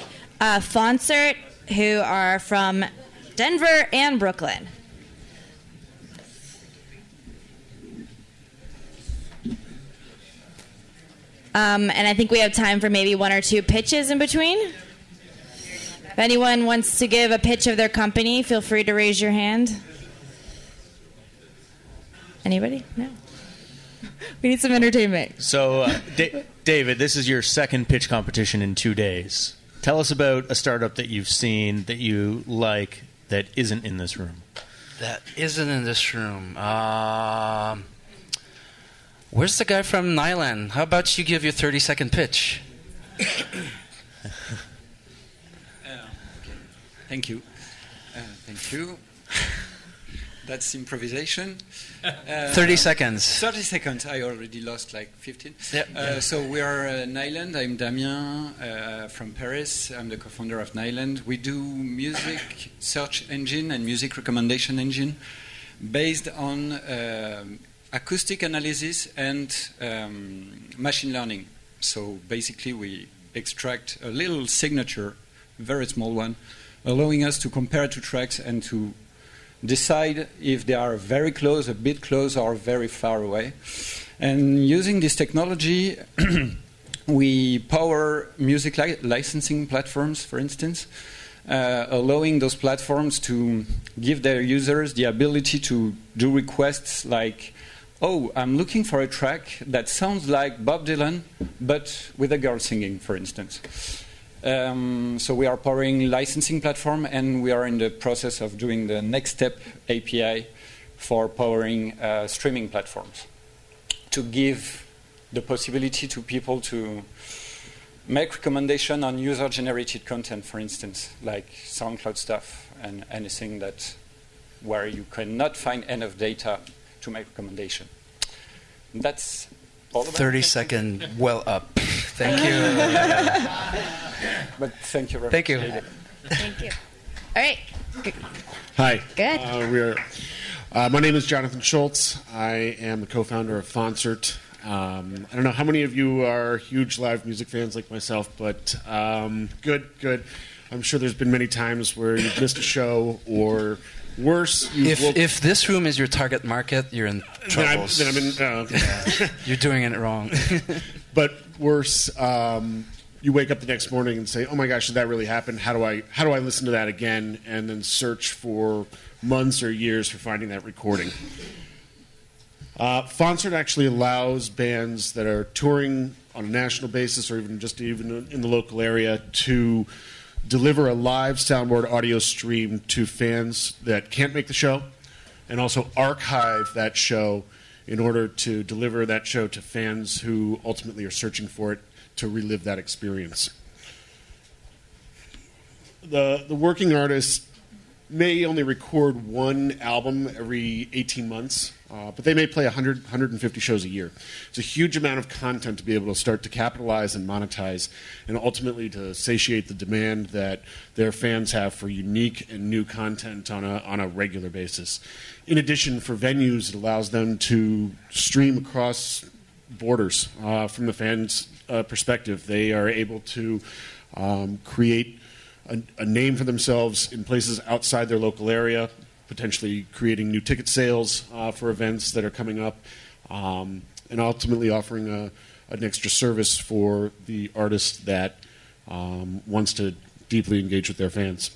Phoncert, who are from Denver and Brooklyn. And I think we have time for maybe one or two pitches in between. If anyone wants to give a pitch of their company, feel free to raise your hand. Anybody? No? We need some entertainment. So, David, this is your second pitch competition in 2 days. Tell us about a startup that you've seen that you like that isn't in this room. That isn't in this room. Where's the guy from Nyland? How about you give your 30-second pitch? Thank you. Thank you. That's improvisation. 30 seconds. 30 seconds. I already lost like 15. Yeah. So we are Nyland. I'm Damien from Paris. I'm the co-founder of Nyland. We do music search engine and music recommendation engine based on acoustic analysis and machine learning. So basically we extract a little signature, very small one, allowing us to compare two tracks and to decide if they are very close, a bit close, or very far away. And using this technology, we power music licensing platforms, for instance, allowing those platforms to give their users the ability to do requests like, oh, I'm looking for a track that sounds like Bob Dylan, but with a girl singing, for instance. So we are powering licensing platform, and we are in the process of doing the next step API for powering streaming platforms to give the possibility to people to make recommendation on user-generated content, for instance, like SoundCloud stuff and anything that where you cannot find enough data to make recommendation. That's all about 30-second well up. Thank you. But thank you very much. Thank you. Thank you. All right. Hi. Good. My name is Jonathan Schultz. I am the co-founder of Phoncert. I don't know how many of you are huge live music fans like myself, but good. I'm sure there's been many times where you've missed a show, or worse. If this room is your target market, you're in trouble. Then I'm in. Okay. You're doing it wrong. But worse, you wake up the next morning and say, "Oh my gosh, did that really happen? How do I listen to that again?" And then search for months or years for finding that recording. Phoncert actually allows bands that are touring on a national basis or even in the local area to deliver a live soundboard audio stream to fans that can't make the show, and also archive that show in order to deliver that show to fans who ultimately are searching for it to relive that experience. The working artist may only record one album every 18 months, but they may play 100, 150 shows a year. It's a huge amount of content to be able to start to capitalize and monetize, and ultimately to satiate the demand that their fans have for unique and new content on a regular basis. In addition, for venues, it allows them to stream across borders from the fans' perspective. They are able to create a name for themselves in places outside their local area, potentially creating new ticket sales for events that are coming up, and ultimately offering an extra service for the artist that wants to deeply engage with their fans.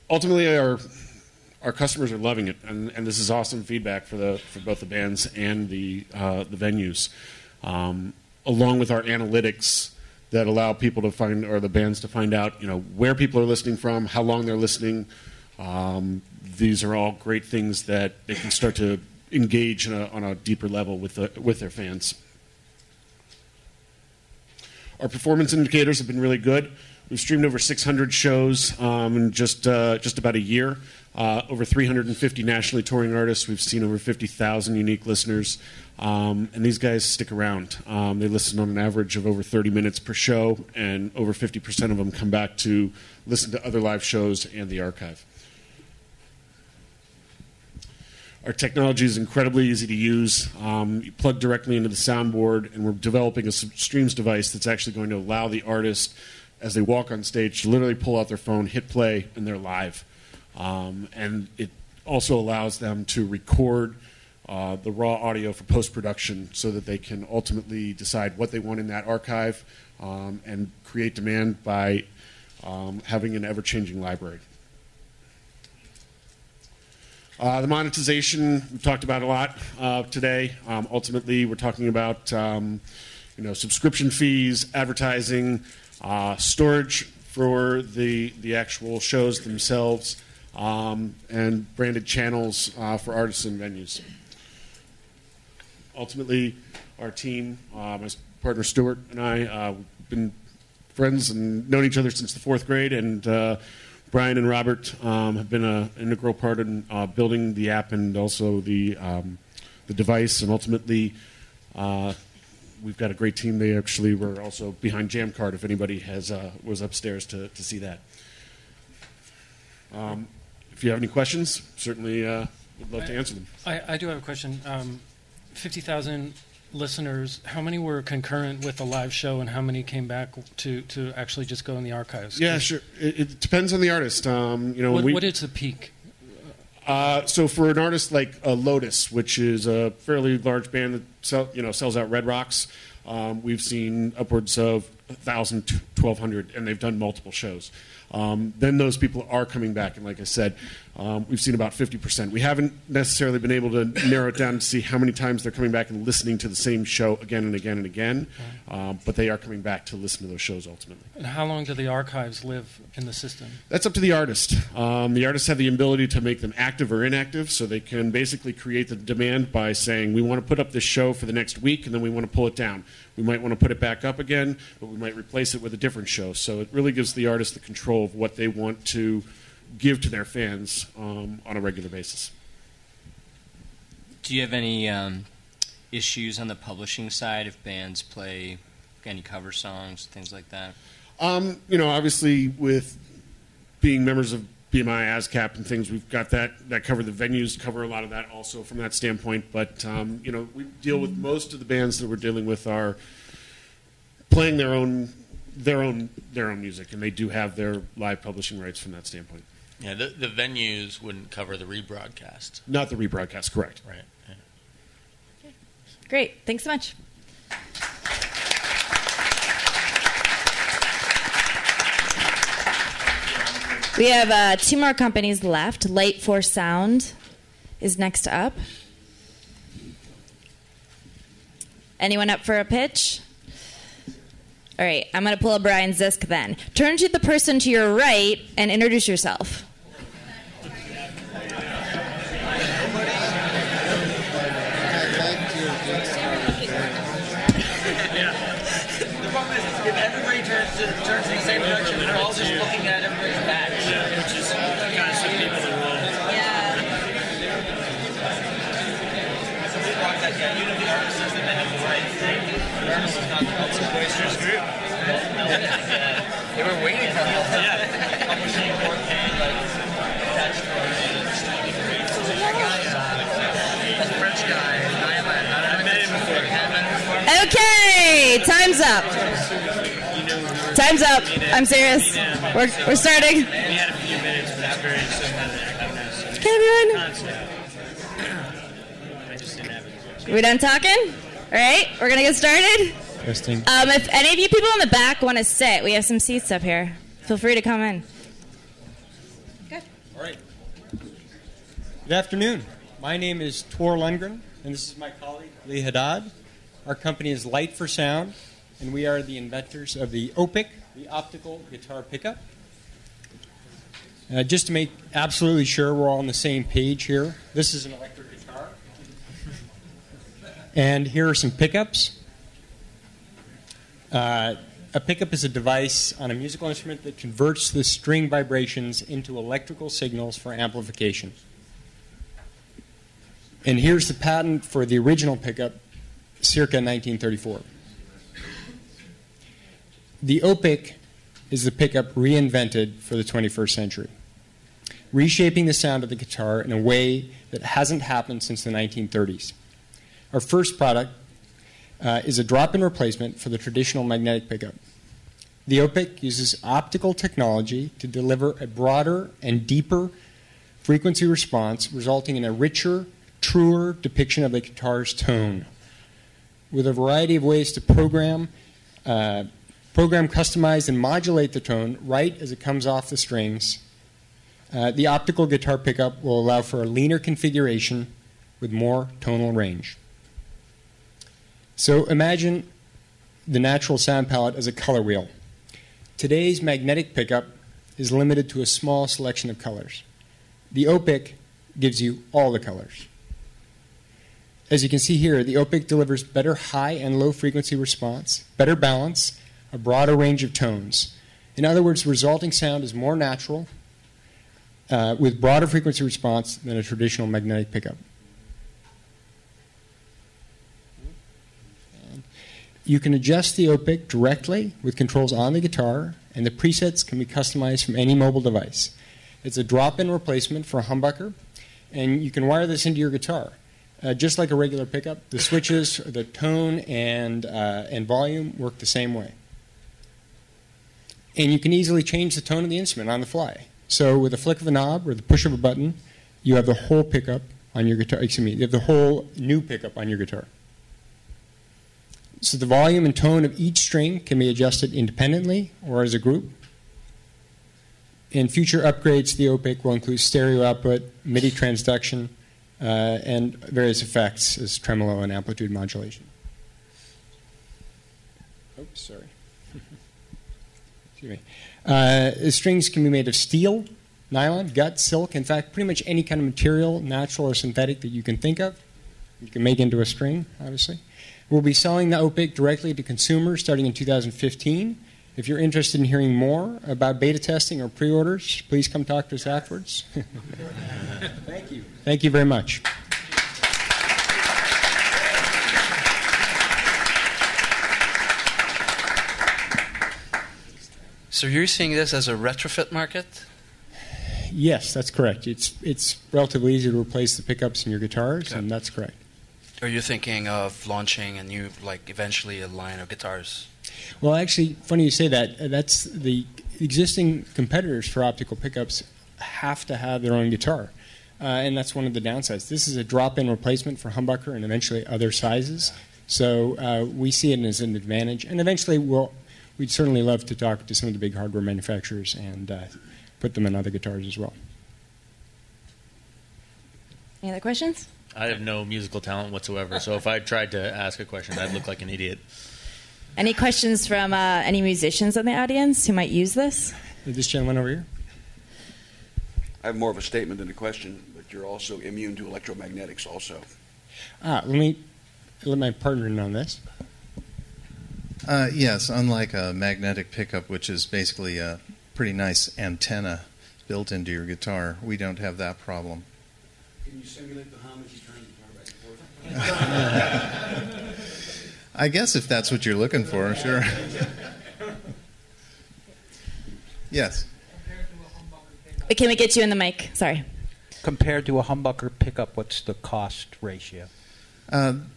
Ultimately, our customers are loving it, and this is awesome feedback for both the bands and the venues, along with our analytics that allow people to find, or the bands to find out, where people are listening from, how long they're listening. These are all great things that they can start to engage on a deeper level with their fans. Our performance indicators have been really good. We've streamed over 600 shows in just about a year. Over 350 nationally touring artists. We've seen over 50,000 unique listeners. And these guys stick around. They listen on an average of over 30 minutes per show, and over 50% of them come back to listen to other live shows and the archive. Our technology is incredibly easy to use. You plug directly into the soundboard, and we're developing a streams device that's actually going to allow the artist, as they walk on stage, to literally pull out their phone, hit play, and they're live. And it also allows them to record the raw audio for post-production so that they can ultimately decide what they want in that archive and create demand by having an ever-changing library. The monetization we've talked about a lot today. Ultimately, we're talking about subscription fees, advertising, storage for the actual shows themselves, and branded channels for artists and venues. Ultimately, our team, my partner Stuart and I, we've been friends and known each other since the 4th grade, and Brian and Robert have been an integral part in building the app and also the device, and ultimately we've got a great team. They actually were also behind Jamcard, if anybody was upstairs to see that. If you have any questions, certainly would love to answer them. I do have a question. 50,000 listeners, how many were concurrent with the live show, and how many came back to actually just go in the archives? Yeah, sure. It depends on the artist. What is the peak? So for an artist like Lotus, which is a fairly large band that sells out Red Rocks, we've seen upwards of 1,000, 1,200, and they've done multiple shows. Then those people are coming back, and like I said, we've seen about 50%. We haven't necessarily been able to narrow it down to see how many times they're coming back and listening to the same show again and again and again, but they are coming back to listen to those shows ultimately. And how long do the archives live in the system? That's up to the artist. The artists have the ability to make them active or inactive, so they can basically create the demand by saying, we want to put up this show for the next week, and then we want to pull it down. We might want to put it back up again, but we might replace it with a different show. So it really gives the artist the control of what they want to give to their fans on a regular basis. Do you have any issues on the publishing side if bands play any cover songs, things like that? Obviously with being members of BMI, ASCAP and things, we've got that cover. The venues cover a lot of that also from that standpoint. But, we deal with most of the bands that we're dealing with are playing their own music, and they do have their live publishing rights from that standpoint. Yeah, the venues wouldn't cover the rebroadcast. Not the rebroadcast, correct. Right. Yeah. Great. Thanks so much. We have 2 more companies left. Light for Sound is next up. Anyone up for a pitch? All right, I'm going to pull a Brian Zisk then. Turn to the person to your right and introduce yourself. The problem is, if everybody turns in the same direction, they're all just looking at everybody's back. Yeah, which is kind of some people in the rule. You know, the artist says that they have the right thing. The artist is not the boisterous group. They were waiting for us. Yeah. Publishing work and like attached to our that French guy, I met him before. Okay, time's up. Time's up. I'm serious. We're starting. We had a few minutes, but it's very interesting. Okay, everyone. Are we done talking? All right, we're going to get started. Testing. If any of you people in the back want to sit, we have some seats up here. Feel free to come in. All right. Good afternoon. My name is Tor Lundgren, and this is my colleague, Lee Haddad. Our company is Light for Sound, and we are the inventors of the OPIC, the optical guitar pickup. Just to make absolutely sure we're all on the same page here, this is an electric guitar. And here are some pickups. A pickup is a device on a musical instrument that converts the string vibrations into electrical signals for amplification. And here's the patent for the original pickup, circa 1934. The OPIC is the pickup reinvented for the 21st century, reshaping the sound of the guitar in a way that hasn't happened since the 1930s. Our first product is a drop-in replacement for the traditional magnetic pickup. The OPIC uses optical technology to deliver a broader and deeper frequency response, resulting in a richer, truer depiction of the guitar's tone. With a variety of ways to program, customize, and modulate the tone right as it comes off the strings, the optical guitar pickup will allow for a leaner configuration with more tonal range. So imagine the natural sound palette as a color wheel. Today's magnetic pickup is limited to a small selection of colors. The OPIC gives you all the colors. As you can see here, the OPIC delivers better high and low frequency response, better balance, a broader range of tones. In other words, the resulting sound is more natural with broader frequency response than a traditional magnetic pickup. You can adjust the OPIC directly with controls on the guitar, and the presets can be customized from any mobile device. It's a drop-in replacement for a humbucker, and you can wire this into your guitar. Just like a regular pickup, the switches, the tone, and volume work the same way. And you can easily change the tone of the instrument on the fly. So with a flick of a knob or the push of a button, you have the whole pickup on your guitar. You have the whole new pickup on your guitar. So the volume and tone of each string can be adjusted independently or as a group. And future upgrades to the OPIC will include stereo output, MIDI transduction, and various effects as tremolo and amplitude modulation. Oops, sorry. Excuse me. The strings can be made of steel, nylon, gut, silk, in fact, pretty much any kind of material, natural or synthetic, that you can think of. You can make into a string, obviously. We'll be selling the OPIC directly to consumers starting in 2015. If you're interested in hearing more about beta testing or pre-orders, please come talk to us afterwards. Thank you. Thank you very much. So you're seeing this as a retrofit market? Yes, that's correct. It's relatively easy to replace the pickups in your guitars, and that's correct. Are you thinking of launching a new, eventually a line of guitars? Well, actually, funny you say that. That's the existing competitors for optical pickups have to have their own guitar, and that's one of the downsides. This is a drop-in replacement for humbucker and eventually other sizes, so we see it as an advantage. And eventually, we'd certainly love to talk to some of the big hardware manufacturers and put them in other guitars as well. Any other questions? I have no musical talent whatsoever, so if I tried to ask a question, I'd look like an idiot. Any questions from any musicians in the audience who might use this? This gentleman over here. I have more of a statement than a question, but you're also immune to electromagnetics also. Let me let my partner in on this. Yes, unlike a magnetic pickup, which is basically a pretty nice antenna built into your guitar, we don't have that problem. Can you simulate the hum as you turn the guitar back and forth? I guess if that's what you're looking for, sure. Yes. Can we get you in the mic? Sorry. Compared to a humbucker pickup, what's the cost ratio? We're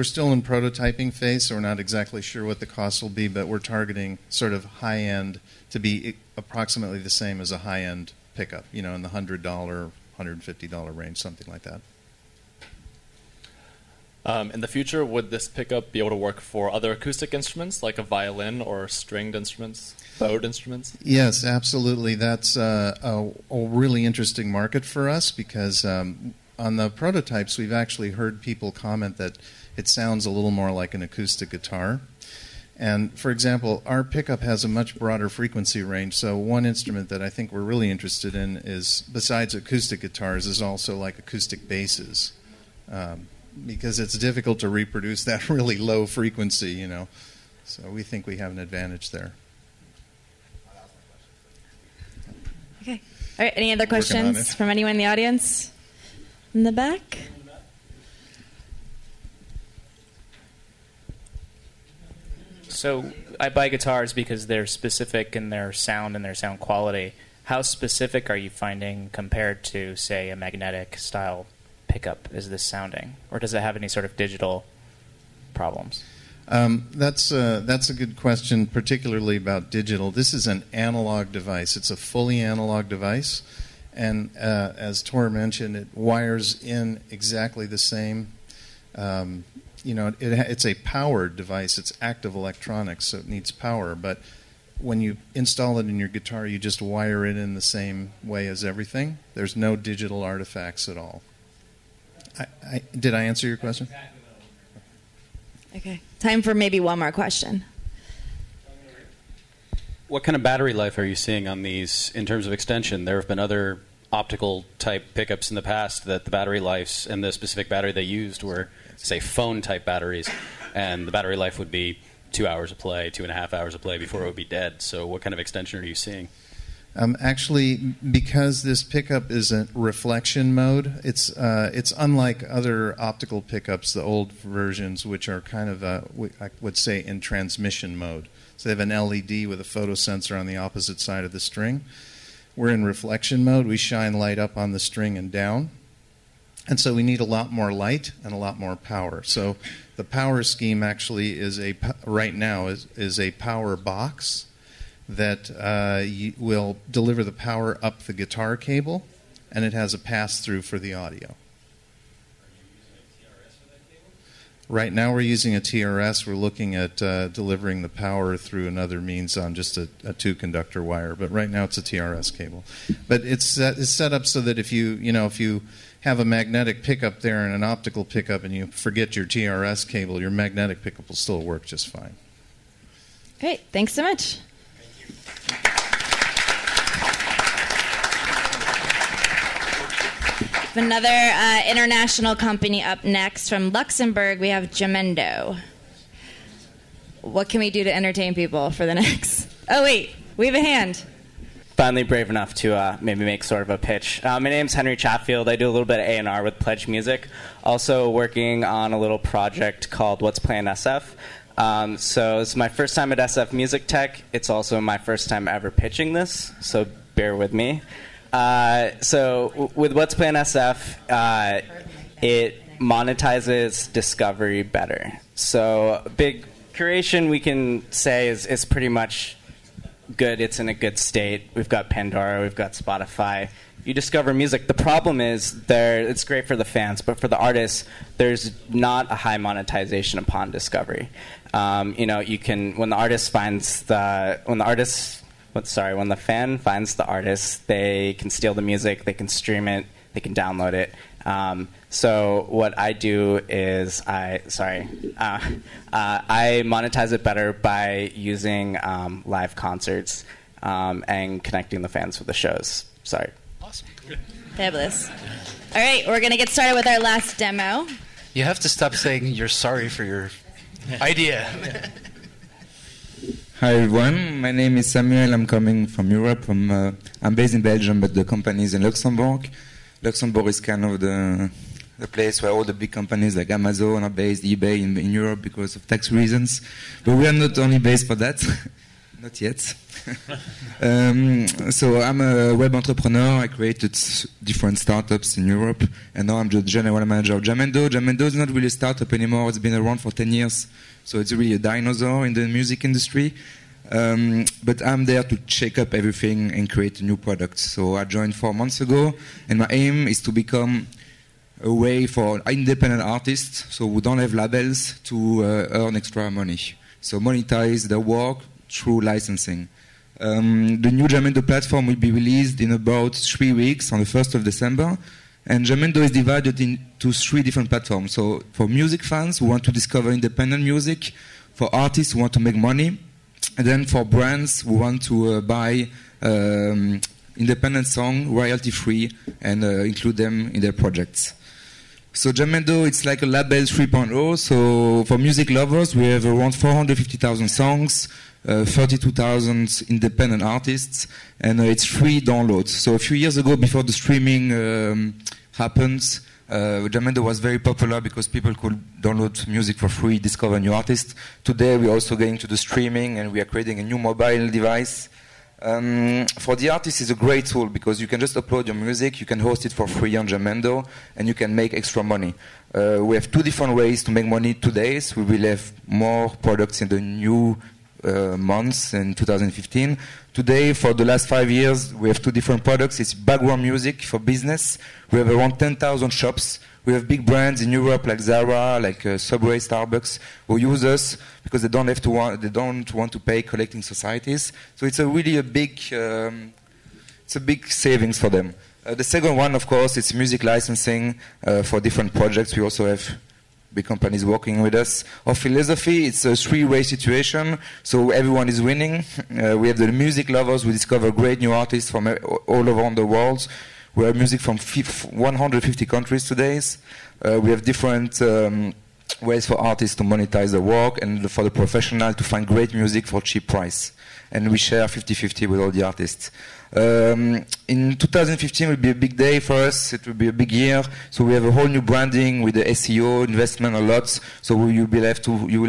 still in prototyping phase, so we're not exactly sure what the cost will be, but we're targeting sort of high-end to be approximately the same as a high-end pickup, in the $100, $150 range, something like that. In the future, would this pickup be able to work for other acoustic instruments, like a violin or stringed instruments, bowed instruments? Yes, absolutely. That's a really interesting market for us because on the prototypes, we've actually heard people comment that it sounds a little more like an acoustic guitar. And, for example, our pickup has a much broader frequency range, so one instrument that I think we're really interested in is, besides acoustic guitars, is also like acoustic basses. Because it's difficult to reproduce that really low frequency, So we think we have an advantage there. Okay. All right. Any other questions from anyone in the audience? In the back? So I buy guitars because they're specific in their sound and their sound quality. How specific are you finding compared to, say, a magnetic style pickup is this sounding, or does it have any sort of digital problems? That's a good question, particularly about digital. This is an analog device. It's a fully analog device, and as Tor mentioned, it wires in exactly the same. It's a powered device. It's active electronics, so it needs power. But when you install it in your guitar, you just wire it in the same way as everything. There's no digital artifacts at all. Did I answer your question? Okay. Time for maybe one more question. What kind of battery life are you seeing on these in terms of extension? There have been other optical type pickups in the past that the battery lives and the specific battery they used were, say, phone type batteries, and the battery life would be 2 hours of play, 2.5 hours of play before it would be dead. So what kind of extension are you seeing? Actually, because this pickup is in reflection mode, it's unlike other optical pickups, the old versions, which are kind of, I would say, in transmission mode. So they have an LED with a photosensor on the opposite side of the string. We're in reflection mode. We shine light up on the string and down. And so we need a lot more light and a lot more power. So the power scheme actually is right now is a power box that will deliver the power up the guitar cable, and it has a pass-through for the audio. Right now we're using a TRS. We're looking at delivering the power through another means on just a two-conductor wire, but right now it's a TRS cable. But it's set up so that if you have a magnetic pickup there and an optical pickup and you forget your TRS cable, your magnetic pickup will still work just fine. Great. Thanks so much. Another international company up next from Luxembourg. We have Jamendo. What can we do to entertain people for the next? Oh wait, we have a hand. Finally brave enough to maybe make sort of a pitch. My name's Henry Chatfield. I do a little bit of A&R with Pledge Music. Also working on a little project called What's Playing SF. So it's my first time at SF MusicTech. It's also my first time ever pitching this, so bear with me. So with What's Playing SF, it monetizes discovery better. So big curation we can say is pretty much good. It's in a good state. We've got Pandora. We've got Spotify. You discover music. The problem is it's great for the fans, but for the artists, there's not a high monetization upon discovery. You can when the fan finds the artist, they can steal the music, they can stream it, they can download it. So what I do is I monetize it better by using live concerts and connecting the fans with the shows. Sorry. Awesome. Fabulous. All right, we're going to get started with our last demo. You have to stop saying you're sorry for your idea. Hi everyone, my name is Samuel. I'm coming from Europe. I'm based in Belgium, but the company is in Luxembourg. Luxembourg is kind of the place where all the big companies like Amazon are based, eBay in Europe because of tax reasons. But we are not only based for that, not yet. So I'm a web entrepreneur. I created different startups in Europe, and now I'm the general manager of Jamendo. Jamendo is not really a startup anymore. It's been around for 10 years, so it's really a dinosaur in the music industry. But I'm there to shake up everything and create a new product. So I joined 4 months ago, and my aim is to become a way for independent artists, so who don't have labels, to earn extra money. So monetize their work through licensing. The new Jamendo platform will be released in about 3 weeks on the 1st of December. And Jamendo is divided into 3 different platforms. So for music fans who want to discover independent music, for artists who want to make money, and then for brands who want to buy independent song royalty-free and include them in their projects. So Jamendo, it's like a label 3.0. So for music lovers, we have around 450,000 songs, 32,000 independent artists, and it's free downloads. So a few years ago, before the streaming happened, Jamendo was very popular because people could download music for free, discover new artists. Today, we're also getting to the streaming, and we are creating a new mobile device. For the artists, it's a great tool because you can just upload your music, you can host it for free on Jamendo, and you can make extra money. We have 2 different ways to make money today. So we will have more products in the new months in 2015. Today, for the last 5 years, we have 2 different products. It's background music for business. We have around 10,000 shops. We have big brands in Europe like Zara, like Subway, Starbucks, who use us because they don't want to pay collecting societies. So it's really a big savings for them. The second one, of course, is music licensing for different projects. We also have big companies working with us. Our philosophy, it's a 3-way situation, so everyone is winning. We have the music lovers who discover great new artists from all around the world. We have music from 150 countries today. We have different ways for artists to monetize their work and for the professional to find great music for cheap price. And we share 50-50 with all the artists. In 2015 will be a big day for us. It will be a big year. So we have a whole new branding with the SEO investment a lot. So you will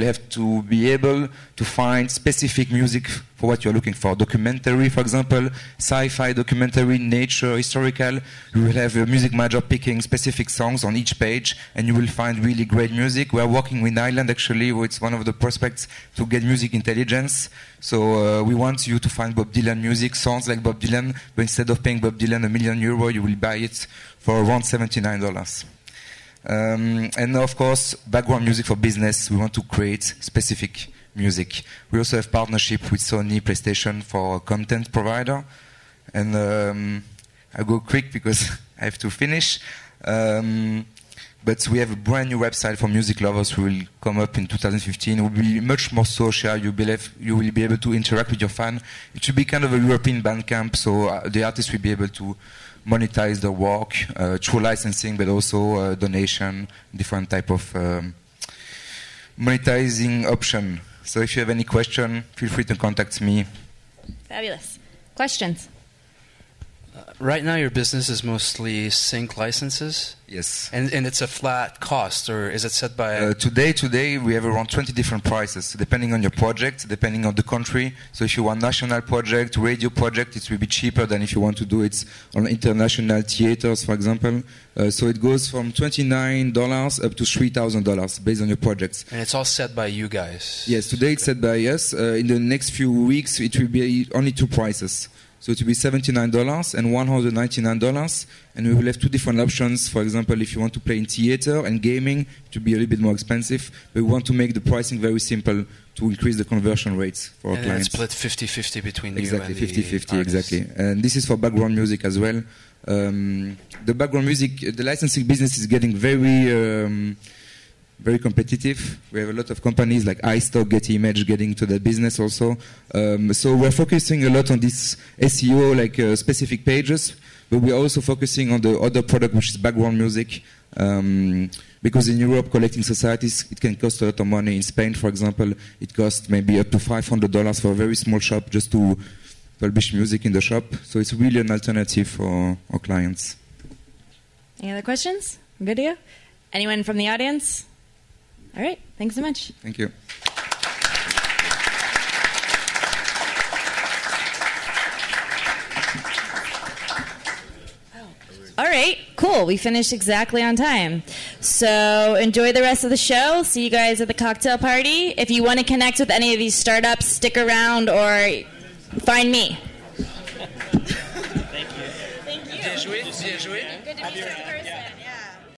have to be able to find specific music for what you're looking for. Documentary, for example, sci-fi documentary, nature, historical. You will have a music manager picking specific songs on each page, and you will find really great music. We are working with Ireland, actually, who it's one of the prospects to get music intelligence. So we want you to find Bob Dylan music, sounds like Bob Dylan, but instead of paying Bob Dylan €1 million, you will buy it for around $79. And of course, background music for business. We want to create specific music. We also have partnership with Sony PlayStation for content provider. And I go quick because I have to finish. But we have a brand new website for music lovers who will come up in 2015. It will be much more social. You will be able to interact with your fan. It should be kind of a European Bandcamp, so the artists will be able to monetize their work through licensing, but also donation, different type of monetizing option. So if you have any question, feel free to contact me. Fabulous. Questions? right now your business is mostly sync licenses? Yes. And it's a flat cost, or is it set by... Today we have around 20 different prices, depending on your project, depending on the country. So if you want national project, radio project, it will be cheaper than if you want to do it on international theaters, for example. So it goes from $29 up to $3,000 based on your projects. And it's all set by you guys? Yes, today it's set by us. In the next few weeks it will be only two prices. So it will be $79 and $199, and we will have two different options. For example, if you want to play in theater and gaming, it will be a little bit more expensive. But we want to make the pricing very simple to increase the conversion rates for our clients. And it's split 50-50 between exactly, you and 50-50, exactly. And this is for background music as well. The background music, the licensing business is getting very competitive. We have a lot of companies like iStock, Getty Image getting to that business also. So we're focusing a lot on this SEO, like specific pages, but we're also focusing on the other product, which is background music. Because in Europe, collecting societies, it can cost a lot of money. In Spain, for example, it costs maybe up to $500 for a very small shop just to publish music in the shop. So it's really an alternative for our clients. Any other questions? Good to go? Anyone from the audience? All right. Thanks so much. Thank you. All right. Cool. We finished exactly on time. So enjoy the rest of the show. See you guys at the cocktail party. If you want to connect with any of these startups, stick around or find me. Thank you. Thank you. Bien joué. Bien joué. Good to meet you in person.